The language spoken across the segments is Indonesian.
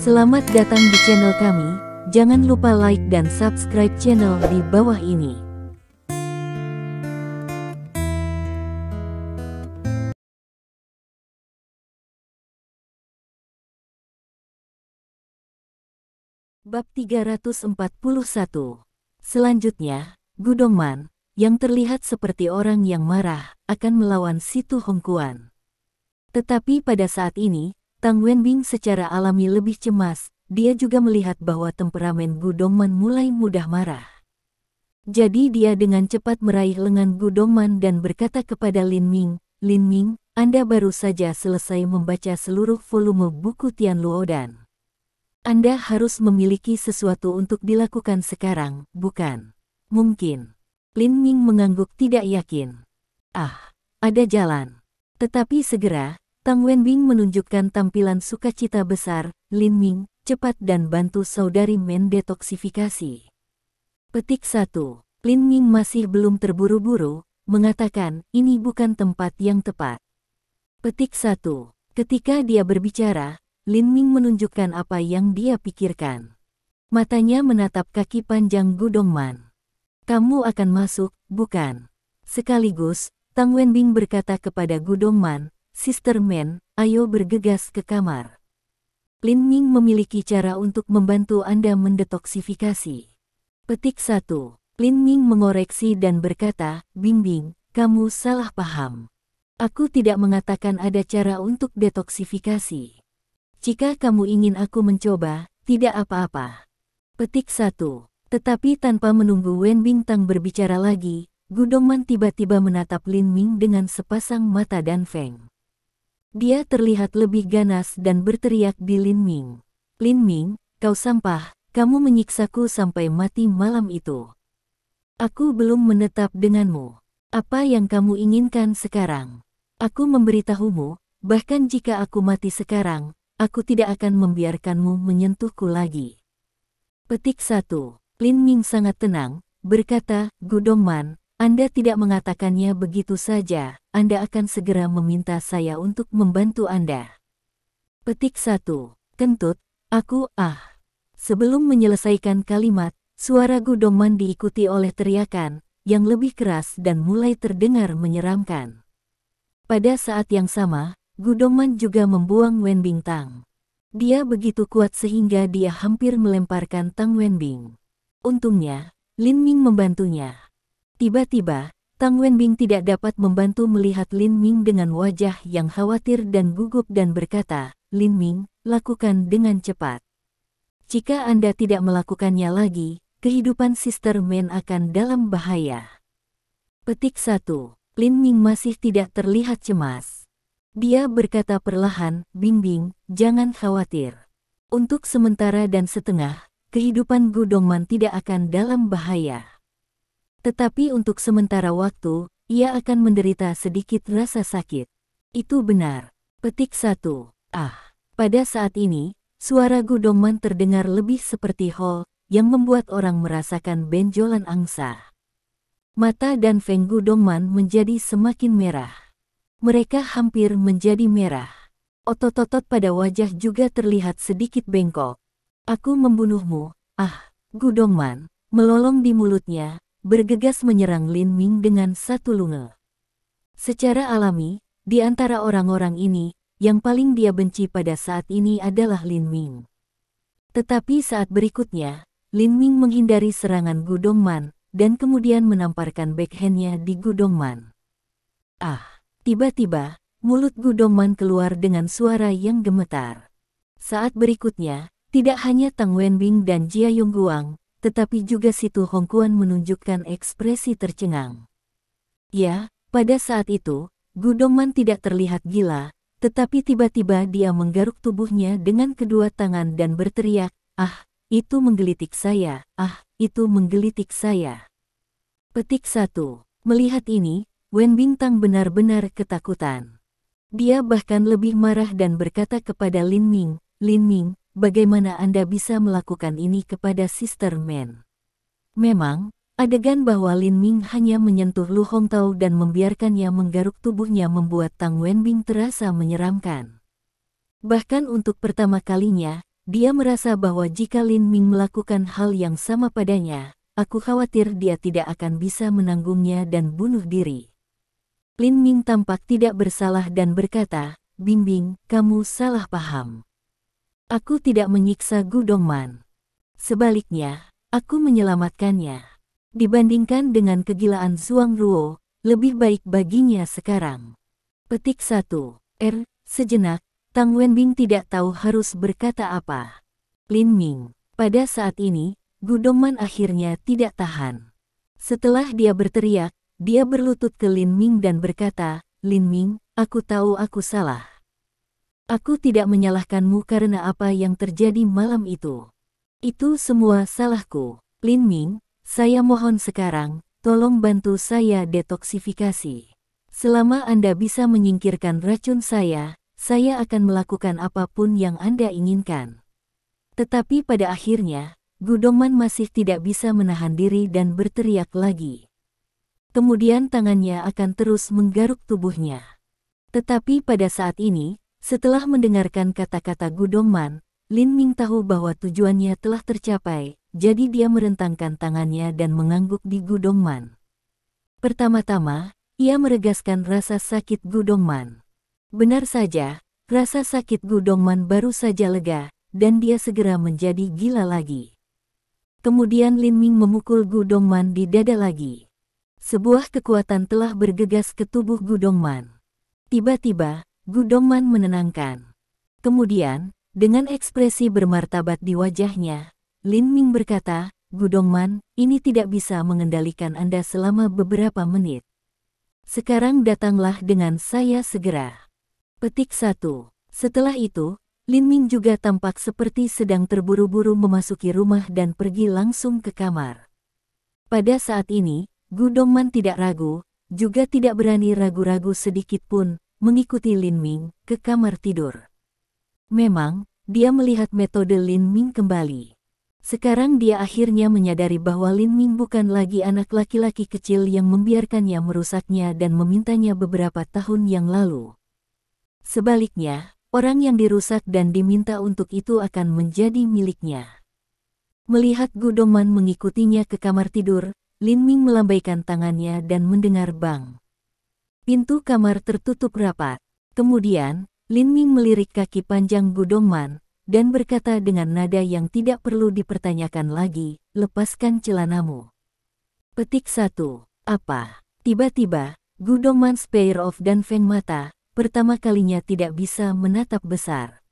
Selamat datang di channel kami, jangan lupa like dan subscribe channel di bawah ini. Bab 341. Selanjutnya, Gu Dongman, yang terlihat seperti orang yang marah, akan melawan Si Tu Hongquan. Tetapi pada saat ini, Tang Wenbing secara alami lebih cemas, dia juga melihat bahwa temperamen Gu Dongman mulai mudah marah. Jadi dia dengan cepat meraih lengan Gu Dongman dan berkata kepada Lin Ming, "Lin Ming, Anda baru saja selesai membaca seluruh volume buku Tian Luodan. Anda harus memiliki sesuatu untuk dilakukan sekarang, bukan?" "Mungkin." Lin Ming mengangguk tidak yakin. Ada jalan." Tetapi segera, Tang Wenbing menunjukkan tampilan sukacita besar. "Lin Ming, cepat dan bantu saudari mendetoksifikasi." Petik 1. Lin Ming masih belum terburu-buru, mengatakan, "Ini bukan tempat yang tepat." Petik 1. Ketika dia berbicara, Lin Ming menunjukkan apa yang dia pikirkan. Matanya menatap kaki panjang Gu Dongman. "Kamu akan masuk, bukan?" Sekaligus, Tang Wenbing berkata kepada Gu Dongman, "Sister Man, ayo bergegas ke kamar. Lin Ming memiliki cara untuk membantu Anda mendetoksifikasi." Petik 1. Lin Ming mengoreksi dan berkata, "Bingbing, kamu salah paham. Aku tidak mengatakan ada cara untuk detoksifikasi. Jika kamu ingin aku mencoba, tidak apa-apa." Petik 1. Tetapi tanpa menunggu Wen Bintang berbicara lagi, Gu Dongman tiba-tiba menatap Lin Ming dengan sepasang mata dan feng. Dia terlihat lebih ganas dan berteriak di Lin Ming. "Lin Ming, kau sampah, kamu menyiksaku sampai mati malam itu. Aku belum menetap denganmu. Apa yang kamu inginkan sekarang? Aku memberitahumu, bahkan jika aku mati sekarang, aku tidak akan membiarkanmu menyentuhku lagi." Petik 1. Lin Ming sangat tenang, berkata, "Gu Dongman, Anda tidak mengatakannya begitu saja, Anda akan segera meminta saya untuk membantu Anda." Petik 1. Kentut, aku. Sebelum menyelesaikan kalimat, suara Gu Dongman diikuti oleh teriakan, yang lebih keras dan mulai terdengar menyeramkan. Pada saat yang sama, Gu Dongman juga membuang Wen Bintang. Dia begitu kuat sehingga dia hampir melemparkan Tang Wenbing. Untungnya, Lin Ming membantunya. Tiba-tiba, Tang Wenbing tidak dapat membantu melihat Lin Ming dengan wajah yang khawatir dan gugup dan berkata, "Lin Ming, lakukan dengan cepat. Jika Anda tidak melakukannya lagi, kehidupan Sister Man akan dalam bahaya." Petik 1. Lin Ming masih tidak terlihat cemas. Dia berkata perlahan, "Bingbing, jangan khawatir. Untuk sementara dan setengah, kehidupan Gu Dongman tidak akan dalam bahaya. Tetapi untuk sementara waktu, ia akan menderita sedikit rasa sakit." "Itu benar." Petik 1. Pada saat ini, suara Gu Dongman terdengar lebih seperti hol, yang membuat orang merasakan benjolan angsa. Mata dan feng Gu Dongman menjadi semakin merah. Mereka hampir menjadi merah. Otot-otot pada wajah juga terlihat sedikit bengkok. "Aku membunuhmu." Gu Dongman, melolong di mulutnya, bergegas menyerang Lin Ming dengan satu lunge. Secara alami, di antara orang-orang ini, yang paling dia benci pada saat ini adalah Lin Ming. Tetapi saat berikutnya, Lin Ming menghindari serangan Gu Dongman, dan kemudian menamparkan backhandnya di Gu Dongman. Tiba-tiba, mulut Gu Dongman keluar dengan suara yang gemetar. Saat berikutnya, tidak hanya Tang Wenbing dan Jia Yongguang, tetapi juga Si Tu Hongquan menunjukkan ekspresi tercengang. Ya, pada saat itu, Gu Dongman tidak terlihat gila, tetapi tiba-tiba dia menggaruk tubuhnya dengan kedua tangan dan berteriak, itu menggelitik saya, itu menggelitik saya." Petik 1. Melihat ini, Wen Bintang benar-benar ketakutan. Dia bahkan lebih marah dan berkata kepada Lin Ming, "Lin Ming, bagaimana Anda bisa melakukan ini kepada Sister Man?" Memang, adegan bahwa Lin Ming hanya menyentuh Lu Hongtao dan membiarkannya menggaruk tubuhnya membuat Tang Wenbing terasa menyeramkan. Bahkan untuk pertama kalinya, dia merasa bahwa jika Lin Ming melakukan hal yang sama padanya, aku khawatir dia tidak akan bisa menanggungnya dan bunuh diri. Lin Ming tampak tidak bersalah dan berkata, "Bingbing, kamu salah paham. Aku tidak menyiksa Gu Dongman. Sebaliknya, aku menyelamatkannya. Dibandingkan dengan kegilaan Zhuang Ruo, lebih baik baginya sekarang." Petik 1. Sejenak, Tang Wenbing tidak tahu harus berkata apa. Lin Ming. Pada saat ini, Gu Dongman akhirnya tidak tahan. Setelah dia berteriak, dia berlutut ke Lin Ming dan berkata, "Lin Ming, aku tahu aku salah. Aku tidak menyalahkanmu karena apa yang terjadi malam itu. Itu semua salahku. Lin Ming, saya mohon sekarang, tolong bantu saya detoksifikasi. Selama Anda bisa menyingkirkan racun saya akan melakukan apapun yang Anda inginkan." Tetapi pada akhirnya, Gu Dongman masih tidak bisa menahan diri dan berteriak lagi. Kemudian tangannya akan terus menggaruk tubuhnya. Tetapi pada saat ini, setelah mendengarkan kata-kata Gu Dongman, Lin Ming tahu bahwa tujuannya telah tercapai, jadi dia merentangkan tangannya dan mengangguk di Gu Dongman. Pertama-tama, ia meregaskan rasa sakit Gu Dongman. Benar saja, rasa sakit Gu Dongman baru saja lega, dan dia segera menjadi gila lagi. Kemudian Lin Ming memukul Gu Dongman di dada lagi. Sebuah kekuatan telah bergegas ke tubuh Gu Dongman. Tiba-tiba, Gu Dongman menenangkan. Kemudian, dengan ekspresi bermartabat di wajahnya, Lin Ming berkata, "Gu Dongman, ini tidak bisa mengendalikan Anda selama beberapa menit. Sekarang datanglah dengan saya segera." Petik 1. Setelah itu, Lin Ming juga tampak seperti sedang terburu-buru memasuki rumah dan pergi langsung ke kamar. Pada saat ini, Gu Dongman tidak ragu, juga tidak berani ragu-ragu sedikit pun, mengikuti Lin Ming ke kamar tidur. Memang, dia melihat metode Lin Ming kembali. Sekarang dia akhirnya menyadari bahwa Lin Ming bukan lagi anak laki-laki kecil yang membiarkannya merusaknya dan memintanya beberapa tahun yang lalu. Sebaliknya, orang yang dirusak dan diminta untuk itu akan menjadi miliknya. Melihat Gu Dongman mengikutinya ke kamar tidur, Lin Ming melambaikan tangannya dan mendengar bang. Pintu kamar tertutup rapat. Kemudian, Lin Ming melirik kaki panjang Gu Dongman, dan berkata dengan nada yang tidak perlu dipertanyakan lagi, "Lepaskan celanamu." Petik 1. Apa? Tiba-tiba, Gu Dongman pair of dan Feng mata, pertama kalinya tidak bisa menatap besar.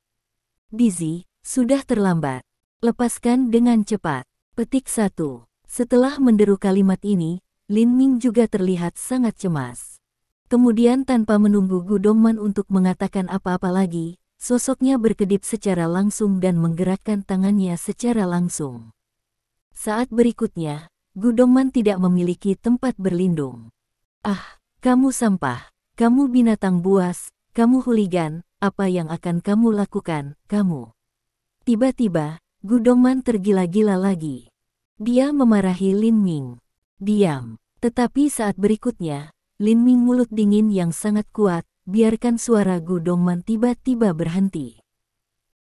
"Dizzy, sudah terlambat. Lepaskan dengan cepat." Petik 1. Setelah menderu kalimat ini, Lin Ming juga terlihat sangat cemas. Kemudian tanpa menunggu Gu Dongman untuk mengatakan apa-apa lagi, sosoknya berkedip secara langsung dan menggerakkan tangannya secara langsung. Saat berikutnya, Gu Dongman tidak memiliki tempat berlindung. "Ah, kamu sampah. Kamu binatang buas, kamu hooligan, apa yang akan kamu lakukan, kamu?" Tiba-tiba, Gu Dongman tergila-gila lagi. Dia memarahi Lin Ming. "Diam." Tetapi saat berikutnya, Lin Ming mulut dingin yang sangat kuat, biarkan suara Gu Dongman tiba-tiba berhenti.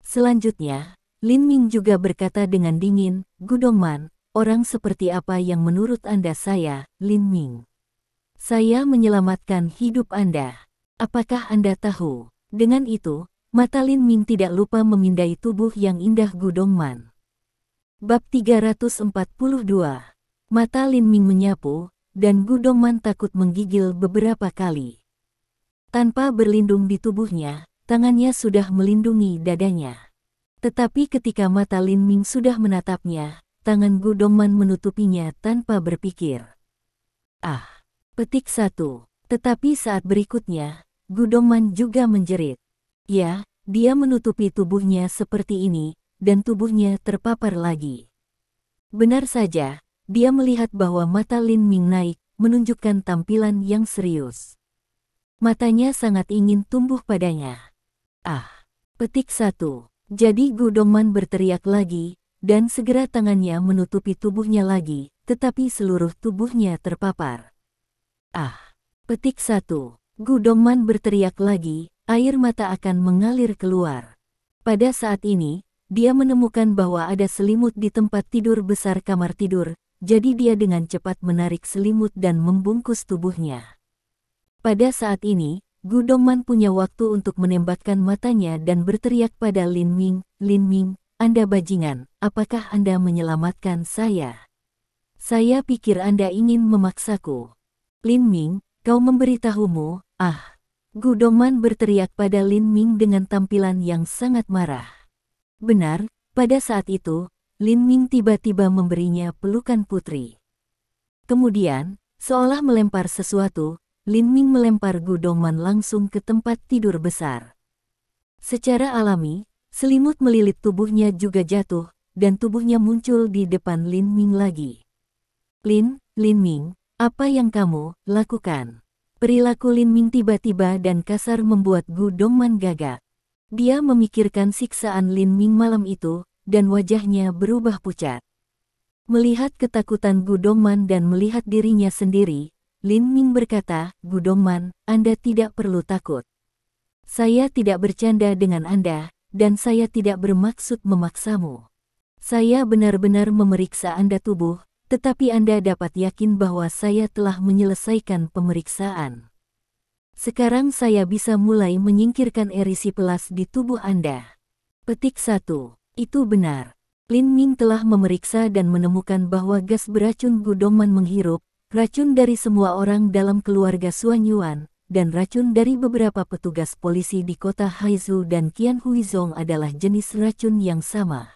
Selanjutnya, Lin Ming juga berkata dengan dingin, "Gu Dongman, orang seperti apa yang menurut Anda saya, Lin Ming? Saya menyelamatkan hidup Anda. Apakah Anda tahu?" Dengan itu, mata Lin Ming tidak lupa memindai tubuh yang indah Gu Dongman. Bab 342. Mata Lin Ming menyapu, dan Gu Dongman takut menggigil beberapa kali. Tanpa berlindung di tubuhnya, tangannya sudah melindungi dadanya. Tetapi ketika mata Lin Ming sudah menatapnya, tangan Gu Dongman menutupinya tanpa berpikir. "Ah." Petik 1. Tetapi saat berikutnya, Gu Dongman juga menjerit. Ya, dia menutupi tubuhnya seperti ini, dan tubuhnya terpapar lagi. Benar saja, dia melihat bahwa mata Lin Ming naik, menunjukkan tampilan yang serius. Matanya sangat ingin tumbuh padanya. "Ah." Petik 1. Jadi Gu Dongman berteriak lagi, dan segera tangannya menutupi tubuhnya lagi, tetapi seluruh tubuhnya terpapar. "Ah." Petik 1. Gu Dongman berteriak lagi, air mata akan mengalir keluar. Pada saat ini, dia menemukan bahwa ada selimut di tempat tidur besar kamar tidur, jadi dia dengan cepat menarik selimut dan membungkus tubuhnya. Pada saat ini, Gu Dongman punya waktu untuk menembakkan matanya dan berteriak pada Lin Ming, "Lin Ming, Anda bajingan, apakah Anda menyelamatkan saya? Saya pikir Anda ingin memaksaku." "Lin Ming, kau memberitahumu, ah." Gu Dongman berteriak pada Lin Ming dengan tampilan yang sangat marah. Benar, pada saat itu, Lin Ming tiba-tiba memberinya pelukan putri. Kemudian, seolah melempar sesuatu, Lin Ming melempar Gu Dongman langsung ke tempat tidur besar. Secara alami, selimut melilit tubuhnya juga jatuh, dan tubuhnya muncul di depan Lin Ming lagi. Lin Ming, apa yang kamu lakukan?" Perilaku Lin Ming tiba-tiba dan kasar membuat Gu Dongman gagap. Dia memikirkan siksaan Lin Ming malam itu, dan wajahnya berubah pucat. Melihat ketakutan Gu Dongman dan melihat dirinya sendiri, Lin Ming berkata, "Gu Dongman, Anda tidak perlu takut. Saya tidak bercanda dengan Anda, dan saya tidak bermaksud memaksamu. Saya benar-benar memeriksa Anda tubuh, tetapi Anda dapat yakin bahwa saya telah menyelesaikan pemeriksaan. Sekarang saya bisa mulai menyingkirkan erisipelas di tubuh Anda." Petik 1. Itu benar. Lin Ming telah memeriksa dan menemukan bahwa gas beracun Gu Dongman menghirup, racun dari semua orang dalam keluarga Xuan Yuan, dan racun dari beberapa petugas polisi di kota Haizu dan Qian Huizong adalah jenis racun yang sama.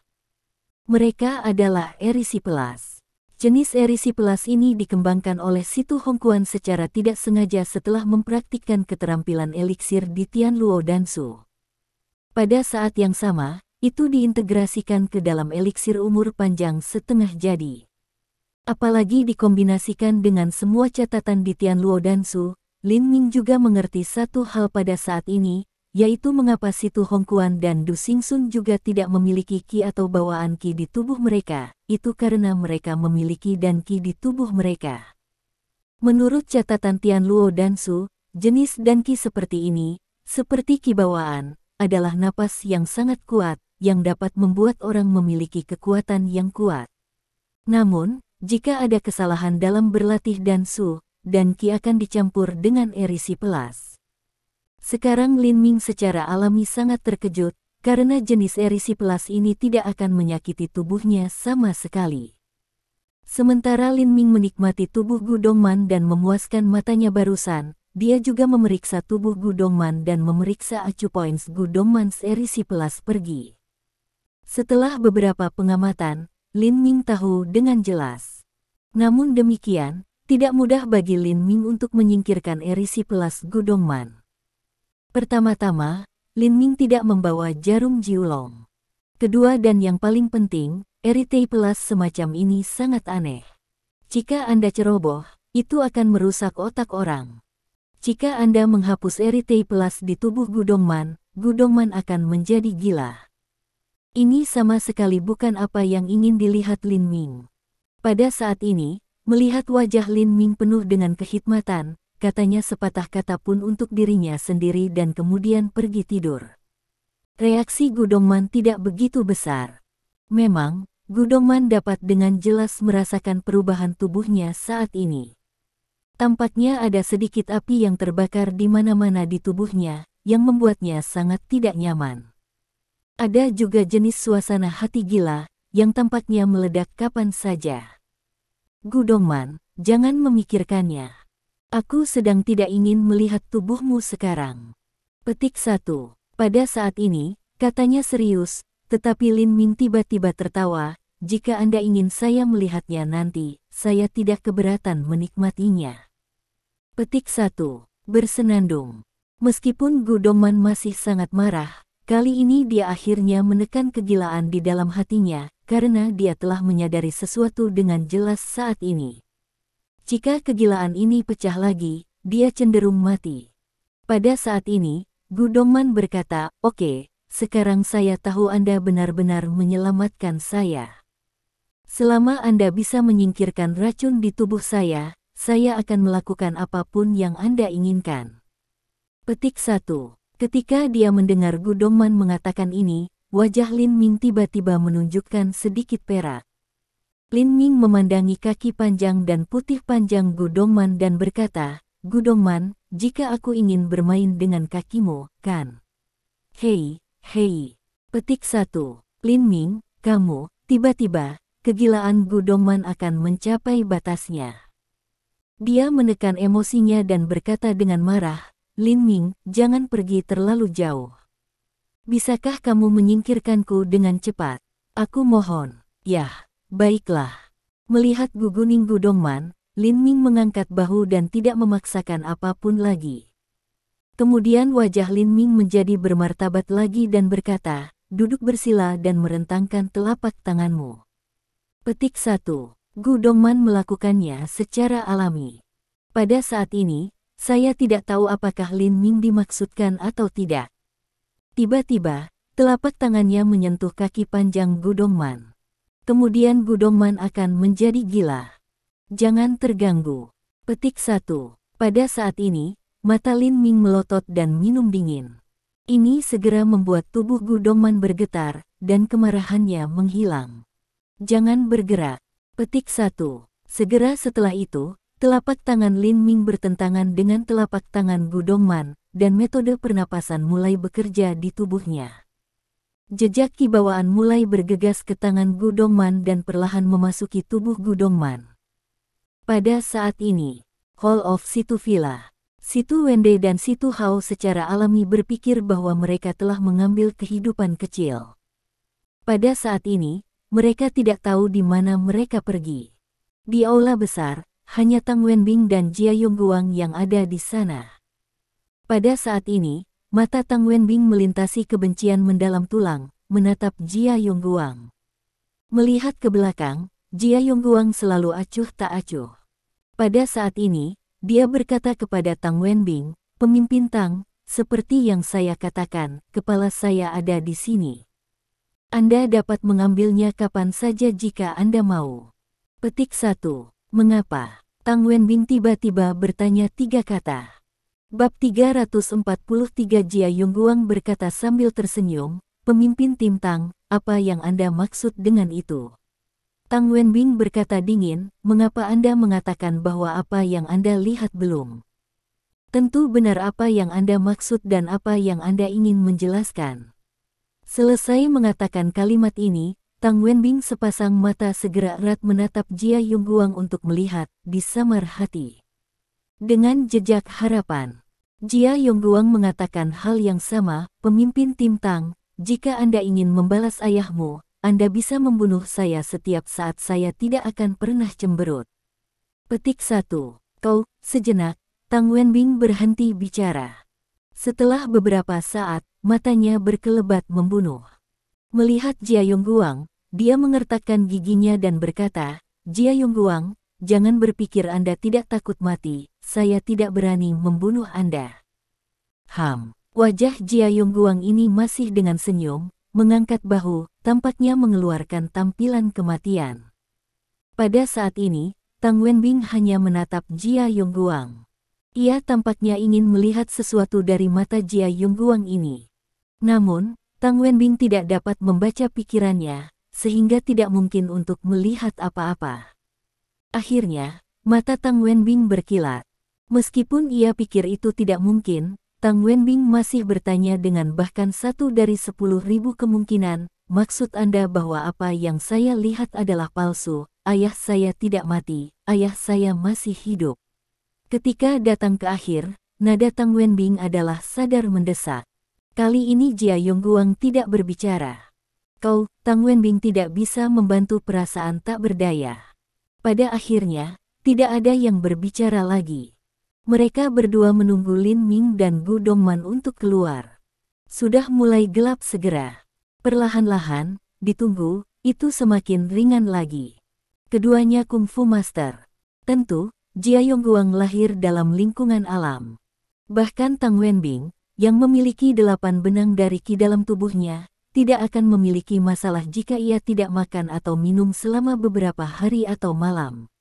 Mereka adalah erisipelas. Jenis erisipelas ini dikembangkan oleh Situ Hongquan secara tidak sengaja setelah mempraktikkan keterampilan eliksir di Tianluo Dansu. Pada saat yang sama, itu diintegrasikan ke dalam eliksir umur panjang setengah jadi. Apalagi dikombinasikan dengan semua catatan di Tianluo Dansu, Lin Ming juga mengerti satu hal pada saat ini, yaitu mengapa Situ Hongquan dan Du Xingsun juga tidak memiliki qi atau bawaan qi di tubuh mereka, itu karena mereka memiliki dan qi di tubuh mereka. Menurut catatan Tianluo Dansu, jenis dan qi seperti ini, seperti qi bawaan, adalah napas yang sangat kuat, yang dapat membuat orang memiliki kekuatan yang kuat. Namun, jika ada kesalahan dalam berlatih dansu, dan qi akan dicampur dengan erisipelas. Sekarang Lin Ming secara alami sangat terkejut, karena jenis erisipelas ini tidak akan menyakiti tubuhnya sama sekali. Sementara Lin Ming menikmati tubuh Gu Dongman dan memuaskan matanya barusan, dia juga memeriksa tubuh Gu Dongman dan memeriksa acupoints Gu Dongman's erisipelas pergi. Setelah beberapa pengamatan, Lin Ming tahu dengan jelas. Namun demikian, tidak mudah bagi Lin Ming untuk menyingkirkan erisipelas Gu Dongman. Pertama-tama, Lin Ming tidak membawa jarum jiulong. Kedua dan yang paling penting, erisipelas semacam ini sangat aneh. Jika Anda ceroboh, itu akan merusak otak orang. Jika Anda menghapus erisipelas di tubuh Gu Dongman akan menjadi gila. Ini sama sekali bukan apa yang ingin dilihat Lin Ming. Pada saat ini, melihat wajah Lin Ming penuh dengan kehikmatan, katanya sepatah kata pun untuk dirinya sendiri dan kemudian pergi tidur. Reaksi Gu Dongman tidak begitu besar. Memang, Gu Dongman dapat dengan jelas merasakan perubahan tubuhnya saat ini. Tampaknya ada sedikit api yang terbakar di mana-mana di tubuhnya, yang membuatnya sangat tidak nyaman. Ada juga jenis suasana hati gila, yang tampaknya meledak kapan saja. Gu Dongman, jangan memikirkannya. Aku sedang tidak ingin melihat tubuhmu sekarang. Petik 1. Pada saat ini, katanya serius, tetapi Lin Ming tiba-tiba tertawa, "Jika Anda ingin saya melihatnya nanti, saya tidak keberatan menikmatinya." Petik 1. Bersenandung. Meskipun Gu Dongman masih sangat marah, kali ini dia akhirnya menekan kegilaan di dalam hatinya, karena dia telah menyadari sesuatu dengan jelas saat ini. Jika kegilaan ini pecah lagi, dia cenderung mati. Pada saat ini, Gu Dongman berkata, "Oke, sekarang saya tahu Anda benar-benar menyelamatkan saya. Selama Anda bisa menyingkirkan racun di tubuh saya akan melakukan apapun yang Anda inginkan." Petik 1. Ketika dia mendengar Gu Dongman mengatakan ini, wajah Lin Ming tiba-tiba menunjukkan sedikit perak. Lin Ming memandangi kaki panjang dan putih panjang Gu Dongman dan berkata, "Gu Dongman, jika aku ingin bermain dengan kakimu, kan?" Hei, hei. Petik 1. Lin Ming, kamu, tiba-tiba, kegilaan Gu Dongman akan mencapai batasnya. Dia menekan emosinya dan berkata dengan marah, "Lin Ming, jangan pergi terlalu jauh. Bisakah kamu menyingkirkanku dengan cepat? Aku mohon." "Yah, baiklah." Melihat guguning Gu Dongman, Lin Ming mengangkat bahu dan tidak memaksakan apapun lagi. Kemudian wajah Lin Ming menjadi bermartabat lagi dan berkata, "Duduk bersila dan merentangkan telapak tanganmu." Petik 1. Gu Dongman melakukannya secara alami. Pada saat ini, saya tidak tahu apakah Lin Ming dimaksudkan atau tidak. Tiba-tiba, telapak tangannya menyentuh kaki panjang Gu Dongman. Kemudian Gu Dongman akan menjadi gila. Jangan terganggu. Petik 1. Pada saat ini, mata Lin Ming melotot dan minum dingin. Ini segera membuat tubuh Gu Dongman bergetar, dan kemarahannya menghilang. Jangan bergerak. Petik 1. Segera setelah itu, telapak tangan Lin Ming bertentangan dengan telapak tangan Gu Dongman, dan metode pernapasan mulai bekerja di tubuhnya. Jejak kibawaan mulai bergegas ke tangan Gu Dongman dan perlahan memasuki tubuh Gu Dongman. Pada saat ini, Hall of Situ Villa, Situ Wende dan Situ Hao secara alami berpikir bahwa mereka telah mengambil kehidupan kecil. Pada saat ini, mereka tidak tahu di mana mereka pergi. Di aula besar, hanya Tang Wenbing dan Jia Yongguang yang ada di sana. Pada saat ini, mata Tang Wenbing melintasi kebencian mendalam tulang, menatap Jia Yongguang. Melihat ke belakang, Jia Yongguang selalu acuh tak acuh. Pada saat ini, dia berkata kepada Tang Wenbing, "Pemimpin Tang, seperti yang saya katakan, kepala saya ada di sini. Anda dapat mengambilnya kapan saja jika Anda mau." Petik 1. Mengapa? Tang Wenbing tiba-tiba bertanya 3 kata. Bab 343 Jia Yongguang berkata sambil tersenyum, "Pemimpin tim Tang, apa yang Anda maksud dengan itu?" Tang Wenbing berkata dingin, "Mengapa Anda mengatakan bahwa apa yang Anda lihat belum? Tentu benar apa yang Anda maksud dan apa yang Anda ingin menjelaskan." Selesai mengatakan kalimat ini, Tang Wenbing sepasang mata segera erat menatap Jia Yongguang untuk melihat, di samar hati. Dengan jejak harapan, Jia Yongguang mengatakan hal yang sama, "Pemimpin tim Tang, jika Anda ingin membalas ayahmu, Anda bisa membunuh saya setiap saat, saya tidak akan pernah cemberut." Petik 1. Kau, sejenak, Tang Wenbing berhenti bicara. Setelah beberapa saat, matanya berkelebat membunuh. Melihat Jia Yongguang, dia mengertakkan giginya dan berkata, "Jia Yongguang, jangan berpikir Anda tidak takut mati, saya tidak berani membunuh Anda." Wajah Jia Yongguang ini masih dengan senyum, mengangkat bahu, tampaknya mengeluarkan tampilan kematian. Pada saat ini, Tang Wenbing hanya menatap Jia Yongguang. Ia tampaknya ingin melihat sesuatu dari mata Jia Yongguang ini. Namun, Tang Wenbing tidak dapat membaca pikirannya, sehingga tidak mungkin untuk melihat apa-apa. Akhirnya, mata Tang Wenbing berkilat. Meskipun ia pikir itu tidak mungkin, Tang Wenbing masih bertanya dengan bahkan 1 dari 10.000 kemungkinan, "Maksud Anda bahwa apa yang saya lihat adalah palsu? Ayah saya tidak mati, ayah saya masih hidup." Ketika datang ke akhir, nada Tang Wenbing adalah sadar mendesak. Kali ini Jia Yongguang tidak berbicara. "Kau, Tang Wenbing tidak bisa membantu perasaan tak berdaya." Pada akhirnya, tidak ada yang berbicara lagi. Mereka berdua menunggu Lin Ming dan Gu Dongman untuk keluar. Sudah mulai gelap segera. Perlahan-lahan, ditunggu, itu semakin ringan lagi. Keduanya kungfu master. Tentu, Jia Yongguang lahir dalam lingkungan alam. Bahkan Tang Wenbing, yang memiliki 8 benang dari ki dalam tubuhnya, tidak akan memiliki masalah jika ia tidak makan atau minum selama beberapa hari atau malam.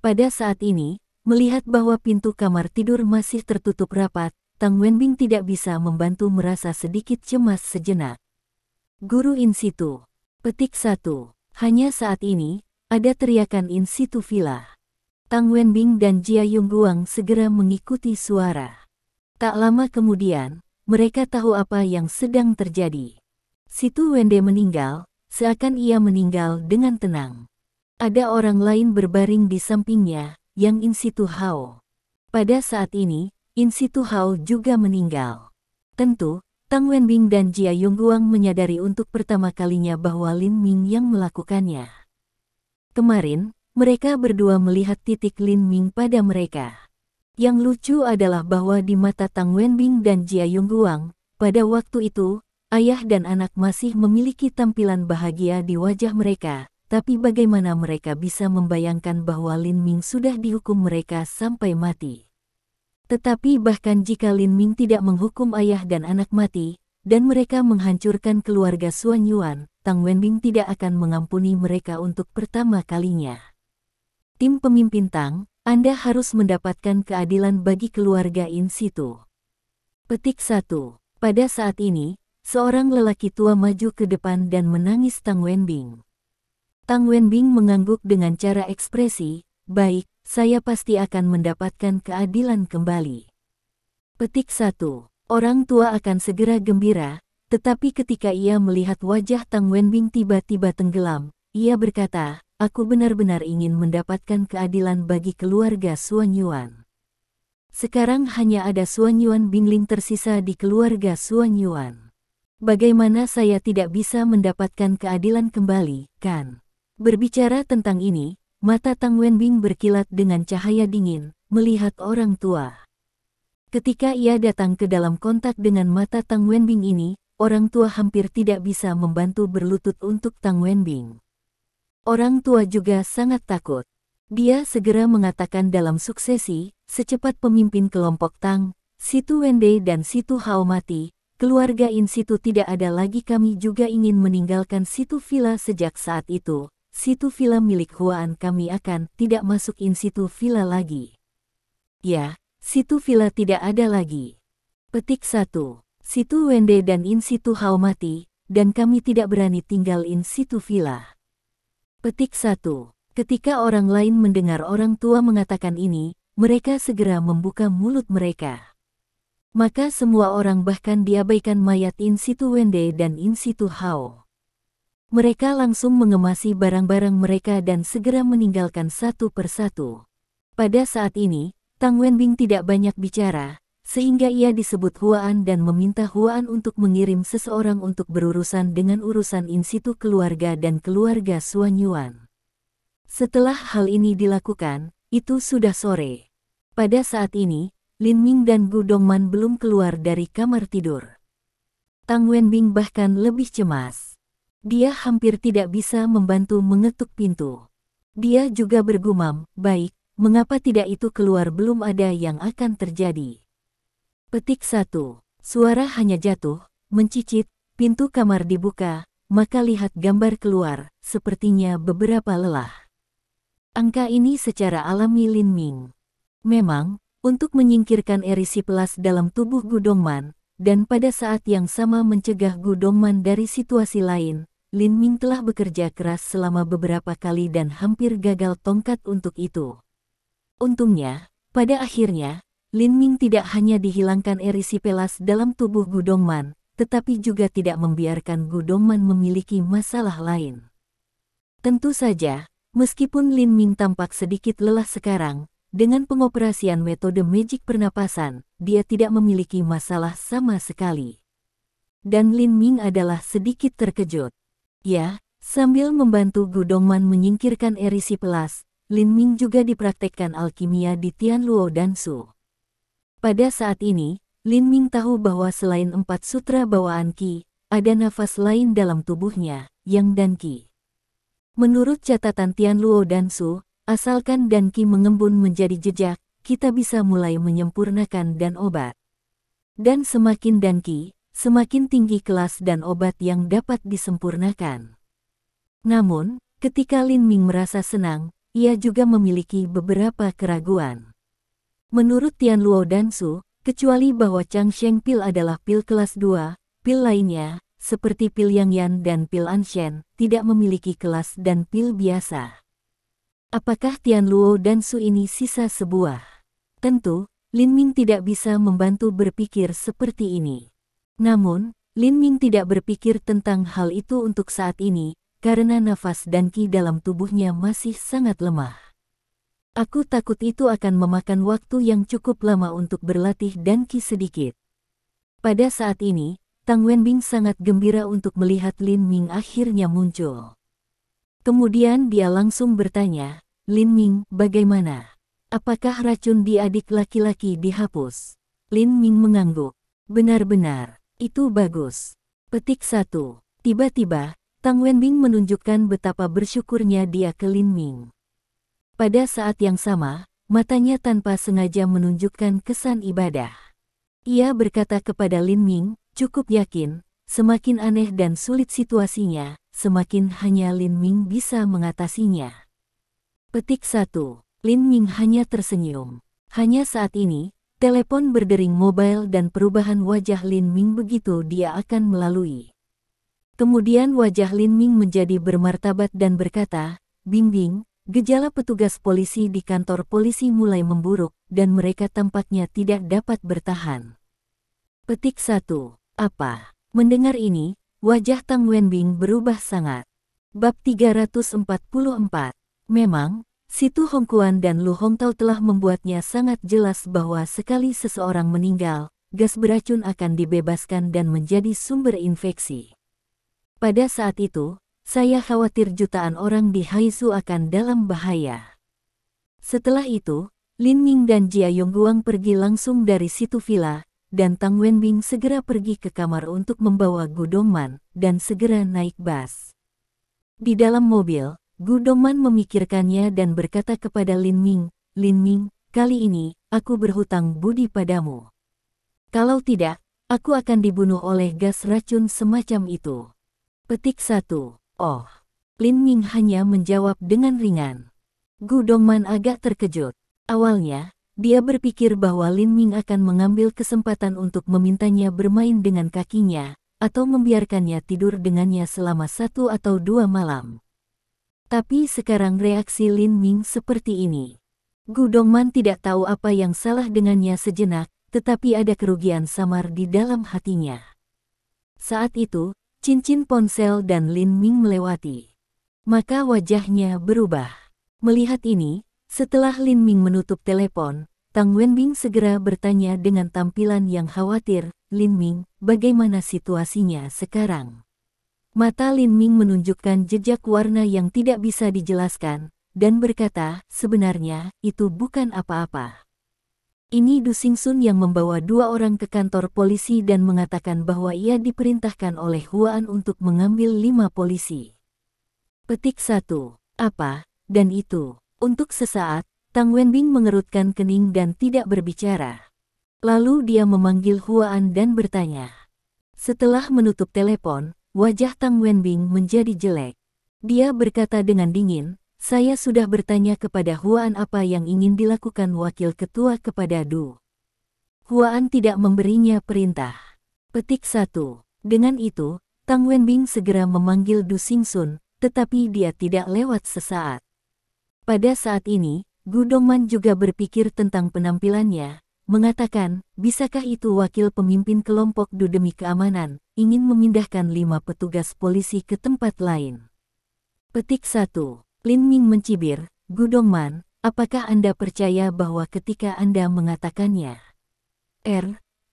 Pada saat ini, melihat bahwa pintu kamar tidur masih tertutup rapat, Tang Wenbing tidak bisa membantu merasa sedikit cemas sejenak. Guru in situ. Petik 1. Hanya saat ini, ada teriakan in situ villa. Tang Wenbing dan Jia Yongguang segera mengikuti suara. Tak lama kemudian, mereka tahu apa yang sedang terjadi. Situ Wende meninggal, seakan ia meninggal dengan tenang. Ada orang lain berbaring di sampingnya, yang in situ Hao. Pada saat ini, in situ Hao juga meninggal. Tentu, Tang Wenbing dan Jia Yongguang menyadari untuk pertama kalinya bahwa Lin Ming yang melakukannya. Kemarin, mereka berdua melihat titik Lin Ming pada mereka. Yang lucu adalah bahwa di mata Tang Wenbing dan Jia Yongguang, pada waktu itu, ayah dan anak masih memiliki tampilan bahagia di wajah mereka. Tapi bagaimana mereka bisa membayangkan bahwa Lin Ming sudah dihukum mereka sampai mati? Tetapi bahkan jika Lin Ming tidak menghukum ayah dan anak mati, dan mereka menghancurkan keluarga Xuan Yuan, Tang Wenbing tidak akan mengampuni mereka untuk pertama kalinya. Tim pemimpin Tang, Anda harus mendapatkan keadilan bagi keluarga in situ. Petik 1. Pada saat ini, seorang lelaki tua maju ke depan dan menangis Tang Wenbing. Tang Wenbing mengangguk dengan cara ekspresi, baik, saya pasti akan mendapatkan keadilan kembali. Petik 1. Orang tua akan segera gembira, tetapi ketika ia melihat wajah Tang Wenbing tiba-tiba tenggelam, ia berkata, aku benar-benar ingin mendapatkan keadilan bagi keluarga Xuan Yuan. Sekarang hanya ada Xuan Yuan Bingling tersisa di keluarga Xuan Yuan. Bagaimana saya tidak bisa mendapatkan keadilan kembali, kan? Berbicara tentang ini, mata Tang Wenbing berkilat dengan cahaya dingin, melihat orang tua. Ketika ia datang ke dalam kontak dengan mata Tang Wenbing ini, orang tua hampir tidak bisa membantu berlutut untuk Tang Wenbing. Orang tua juga sangat takut. Dia segera mengatakan dalam suksesi, secepat pemimpin kelompok Tang, Situ Wende dan Situ Hao mati, keluarga in situ tidak ada lagi, kami juga ingin meninggalkan situ villa sejak saat itu. Situ villa milik Huan kami akan tidak masuk in situ villa lagi. Ya, situ villa tidak ada lagi. Petik 1. Situ Wende dan in situ Hao mati, dan kami tidak berani tinggal in situ villa. Petik 1. Ketika orang lain mendengar orang tua mengatakan ini, mereka segera membuka mulut mereka. Maka semua orang bahkan diabaikan mayat in situ Wende dan in situ Hao. Mereka langsung mengemasi barang-barang mereka dan segera meninggalkan satu persatu. Pada saat ini, Tang Wenbing tidak banyak bicara, sehingga ia disebut Huan dan meminta Huan untuk mengirim seseorang untuk berurusan dengan urusan in situ keluarga dan keluarga Xuan Yuan. Setelah hal ini dilakukan, itu sudah sore. Pada saat ini, Lin Ming dan Gu Dongman belum keluar dari kamar tidur. Tang Wenbing bahkan lebih cemas. Dia hampir tidak bisa membantu mengetuk pintu. Dia juga bergumam, baik, mengapa tidak itu keluar, belum ada yang akan terjadi. Petik 1. Suara hanya jatuh, mencicit, pintu kamar dibuka, maka lihat gambar keluar, sepertinya beberapa lelah. Angka ini secara alami Lin Ming. Memang, untuk menyingkirkan erisipelas dalam tubuh Gu Dongman, dan pada saat yang sama mencegah Gu Dongman dari situasi lain, Lin Ming telah bekerja keras selama beberapa kali dan hampir gagal tongkat untuk itu. Untungnya, pada akhirnya, Lin Ming tidak hanya dihilangkan erisipelas dalam tubuh Gu Dongman, tetapi juga tidak membiarkan Gu Dongman memiliki masalah lain. Tentu saja, meskipun Lin Ming tampak sedikit lelah sekarang, dengan pengoperasian metode magic pernapasan, dia tidak memiliki masalah sama sekali. Dan Lin Ming adalah sedikit terkejut. Ya, sambil membantu Gu Dongman menyingkirkan erisipelas, Lin Ming juga dipraktekkan alkimia di Tianluo Dansu. Pada saat ini, Lin Ming tahu bahwa selain 4 sutra bawaan Qi, ada nafas lain dalam tubuhnya, yang Dan Qi. Menurut catatan Tianluo Dansu, asalkan Dan Qi mengembun menjadi jejak, kita bisa mulai menyempurnakan dan obat. Dan semakin Dan Qi, semakin tinggi kelas dan obat yang dapat disempurnakan. Namun, ketika Lin Ming merasa senang, ia juga memiliki beberapa keraguan. Menurut Tianluo Dansu, kecuali bahwa Chang Sheng Pil adalah pil kelas 2, pil lainnya, seperti pil Yang Yan dan pil Anshen, tidak memiliki kelas dan pil biasa. Apakah Tian Luo dan Su ini sisa sebuah? Tentu, Lin Ming tidak bisa membantu berpikir seperti ini. Namun, Lin Ming tidak berpikir tentang hal itu untuk saat ini, karena nafas dan ki dalam tubuhnya masih sangat lemah. Aku takut itu akan memakan waktu yang cukup lama untuk berlatih dan ki sedikit. Pada saat ini, Tang Wenbing sangat gembira untuk melihat Lin Ming akhirnya muncul. Kemudian dia langsung bertanya, "Lin Ming, bagaimana? Apakah racun di adik laki-laki dihapus?" Lin Ming mengangguk. "Benar-benar, itu bagus." Petik 1. Tiba-tiba, Tang Wenbing menunjukkan betapa bersyukurnya dia ke Lin Ming. Pada saat yang sama, matanya tanpa sengaja menunjukkan kesan ibadah. Ia berkata kepada Lin Ming, "Cukup yakin, semakin aneh dan sulit situasinya, semakin hanya Lin Ming bisa mengatasinya." Petik 1. Lin Ming hanya tersenyum. Hanya saat ini, telepon berdering mobile dan perubahan wajah Lin Ming begitu dia akan melalui. Kemudian wajah Lin Ming menjadi bermartabat dan berkata, "Bing Bing, gejala petugas polisi di kantor polisi mulai memburuk dan mereka tampaknya tidak dapat bertahan." Petik 1. Apa? Mendengar ini, wajah Tang Wenbing berubah sangat. Bab 344. Memang, Situ Hongkuan dan Lu Hongtao telah membuatnya sangat jelas bahwa sekali seseorang meninggal, gas beracun akan dibebaskan dan menjadi sumber infeksi. Pada saat itu, saya khawatir jutaan orang di Haizu akan dalam bahaya. Setelah itu, Lin Ming dan Jia Yongguang pergi langsung dari situ villa, dan Tang Wenbing segera pergi ke kamar untuk membawa Gu Dongman, dan segera naik bus. Di dalam mobil, Gu Dongman memikirkannya dan berkata kepada Lin Ming, "Lin Ming, kali ini, aku berhutang budi padamu. Kalau tidak, aku akan dibunuh oleh gas racun semacam itu." Petik 1. Oh. Lin Ming hanya menjawab dengan ringan. Gu Dongman agak terkejut. Awalnya, dia berpikir bahwa Lin Ming akan mengambil kesempatan untuk memintanya bermain dengan kakinya, atau membiarkannya tidur dengannya selama 1 atau 2 malam. Tapi sekarang reaksi Lin Ming seperti ini. Gu Dongman tidak tahu apa yang salah dengannya sejenak, tetapi ada kerugian samar di dalam hatinya. Saat itu, cincin ponsel dan Lin Ming melewati. Maka wajahnya berubah. Melihat ini, setelah Lin Ming menutup telepon, Tang Wenbing segera bertanya dengan tampilan yang khawatir, "Lin Ming, bagaimana situasinya sekarang?" Mata Lin Ming menunjukkan jejak warna yang tidak bisa dijelaskan, dan berkata, "Sebenarnya, itu bukan apa-apa. Ini Du Xingsun yang membawa 2 orang ke kantor polisi dan mengatakan bahwa ia diperintahkan oleh Huan untuk mengambil 5 polisi." Petik 1. Apa, dan itu? Untuk sesaat, Tang Wenbing mengerutkan kening dan tidak berbicara. Lalu dia memanggil Huan dan bertanya. Setelah menutup telepon, wajah Tang Wenbing menjadi jelek. Dia berkata dengan dingin, "Saya sudah bertanya kepada Huan apa yang ingin dilakukan wakil ketua kepada Du. Huan tidak memberinya perintah." Petik 1. Dengan itu, Tang Wenbing segera memanggil Du Xingsun, tetapi dia tidak lewat sesaat. Pada saat ini, Gu Dongman juga berpikir tentang penampilannya, mengatakan, "Bisakah itu wakil pemimpin kelompok Du demi keamanan, ingin memindahkan 5 petugas polisi ke tempat lain?" Petik 1. Lin Ming mencibir, "Gu Dongman, apakah Anda percaya bahwa ketika Anda mengatakannya?"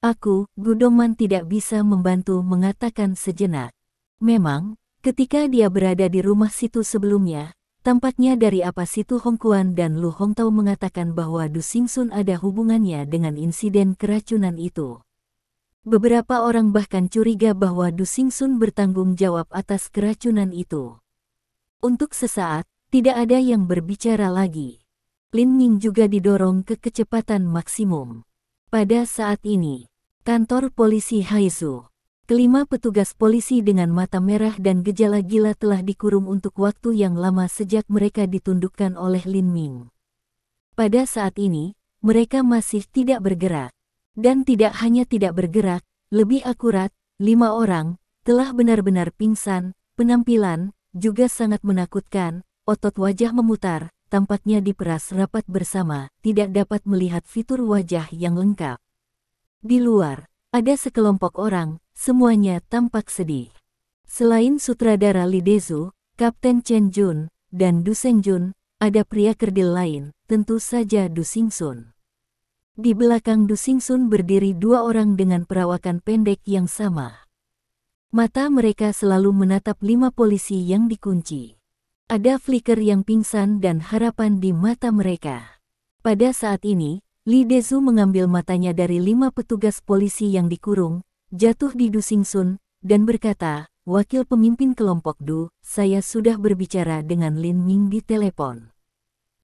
Aku, Gu Dongman tidak bisa membantu mengatakan sejenak. Memang, ketika dia berada di rumah situ sebelumnya, tampaknya dari apa Situ Hongkuan dan Lu Hongtao mengatakan bahwa Du Xingsun ada hubungannya dengan insiden keracunan itu. Beberapa orang bahkan curiga bahwa Du Xingsun bertanggung jawab atas keracunan itu. Untuk sesaat, tidak ada yang berbicara lagi. Lin Ming juga didorong ke kecepatan maksimum. Pada saat ini, kantor polisi Haizu. Kelima petugas polisi dengan mata merah dan gejala gila telah dikurung untuk waktu yang lama sejak mereka ditundukkan oleh Lin Ming. Pada saat ini, mereka masih tidak bergerak. Dan tidak hanya tidak bergerak, lebih akurat, 5 orang, Setelah benar-benar pingsan, penampilan juga sangat menakutkan, otot wajah memutar, tampaknya diperas rapat bersama, tidak dapat melihat fitur wajah yang lengkap. Di luar, ada sekelompok orang, semuanya tampak sedih. Selain sutradara Lee Dae-soo, Kapten Chen Jun, dan Du Seng-jun, ada pria kerdil lain, tentu saja Du Sing-sun. Di belakang Du Sing-sun berdiri dua orang dengan perawakan pendek yang sama. Mata mereka selalu menatap 5 polisi yang dikunci. Ada flicker yang pingsan dan harapan di mata mereka. Pada saat ini, Lee Dae-soo mengambil matanya dari 5 petugas polisi yang dikurung, jatuh di Du Sing-sun, dan berkata, "Wakil pemimpin kelompok Du, saya sudah berbicara dengan Lin Ming di telepon."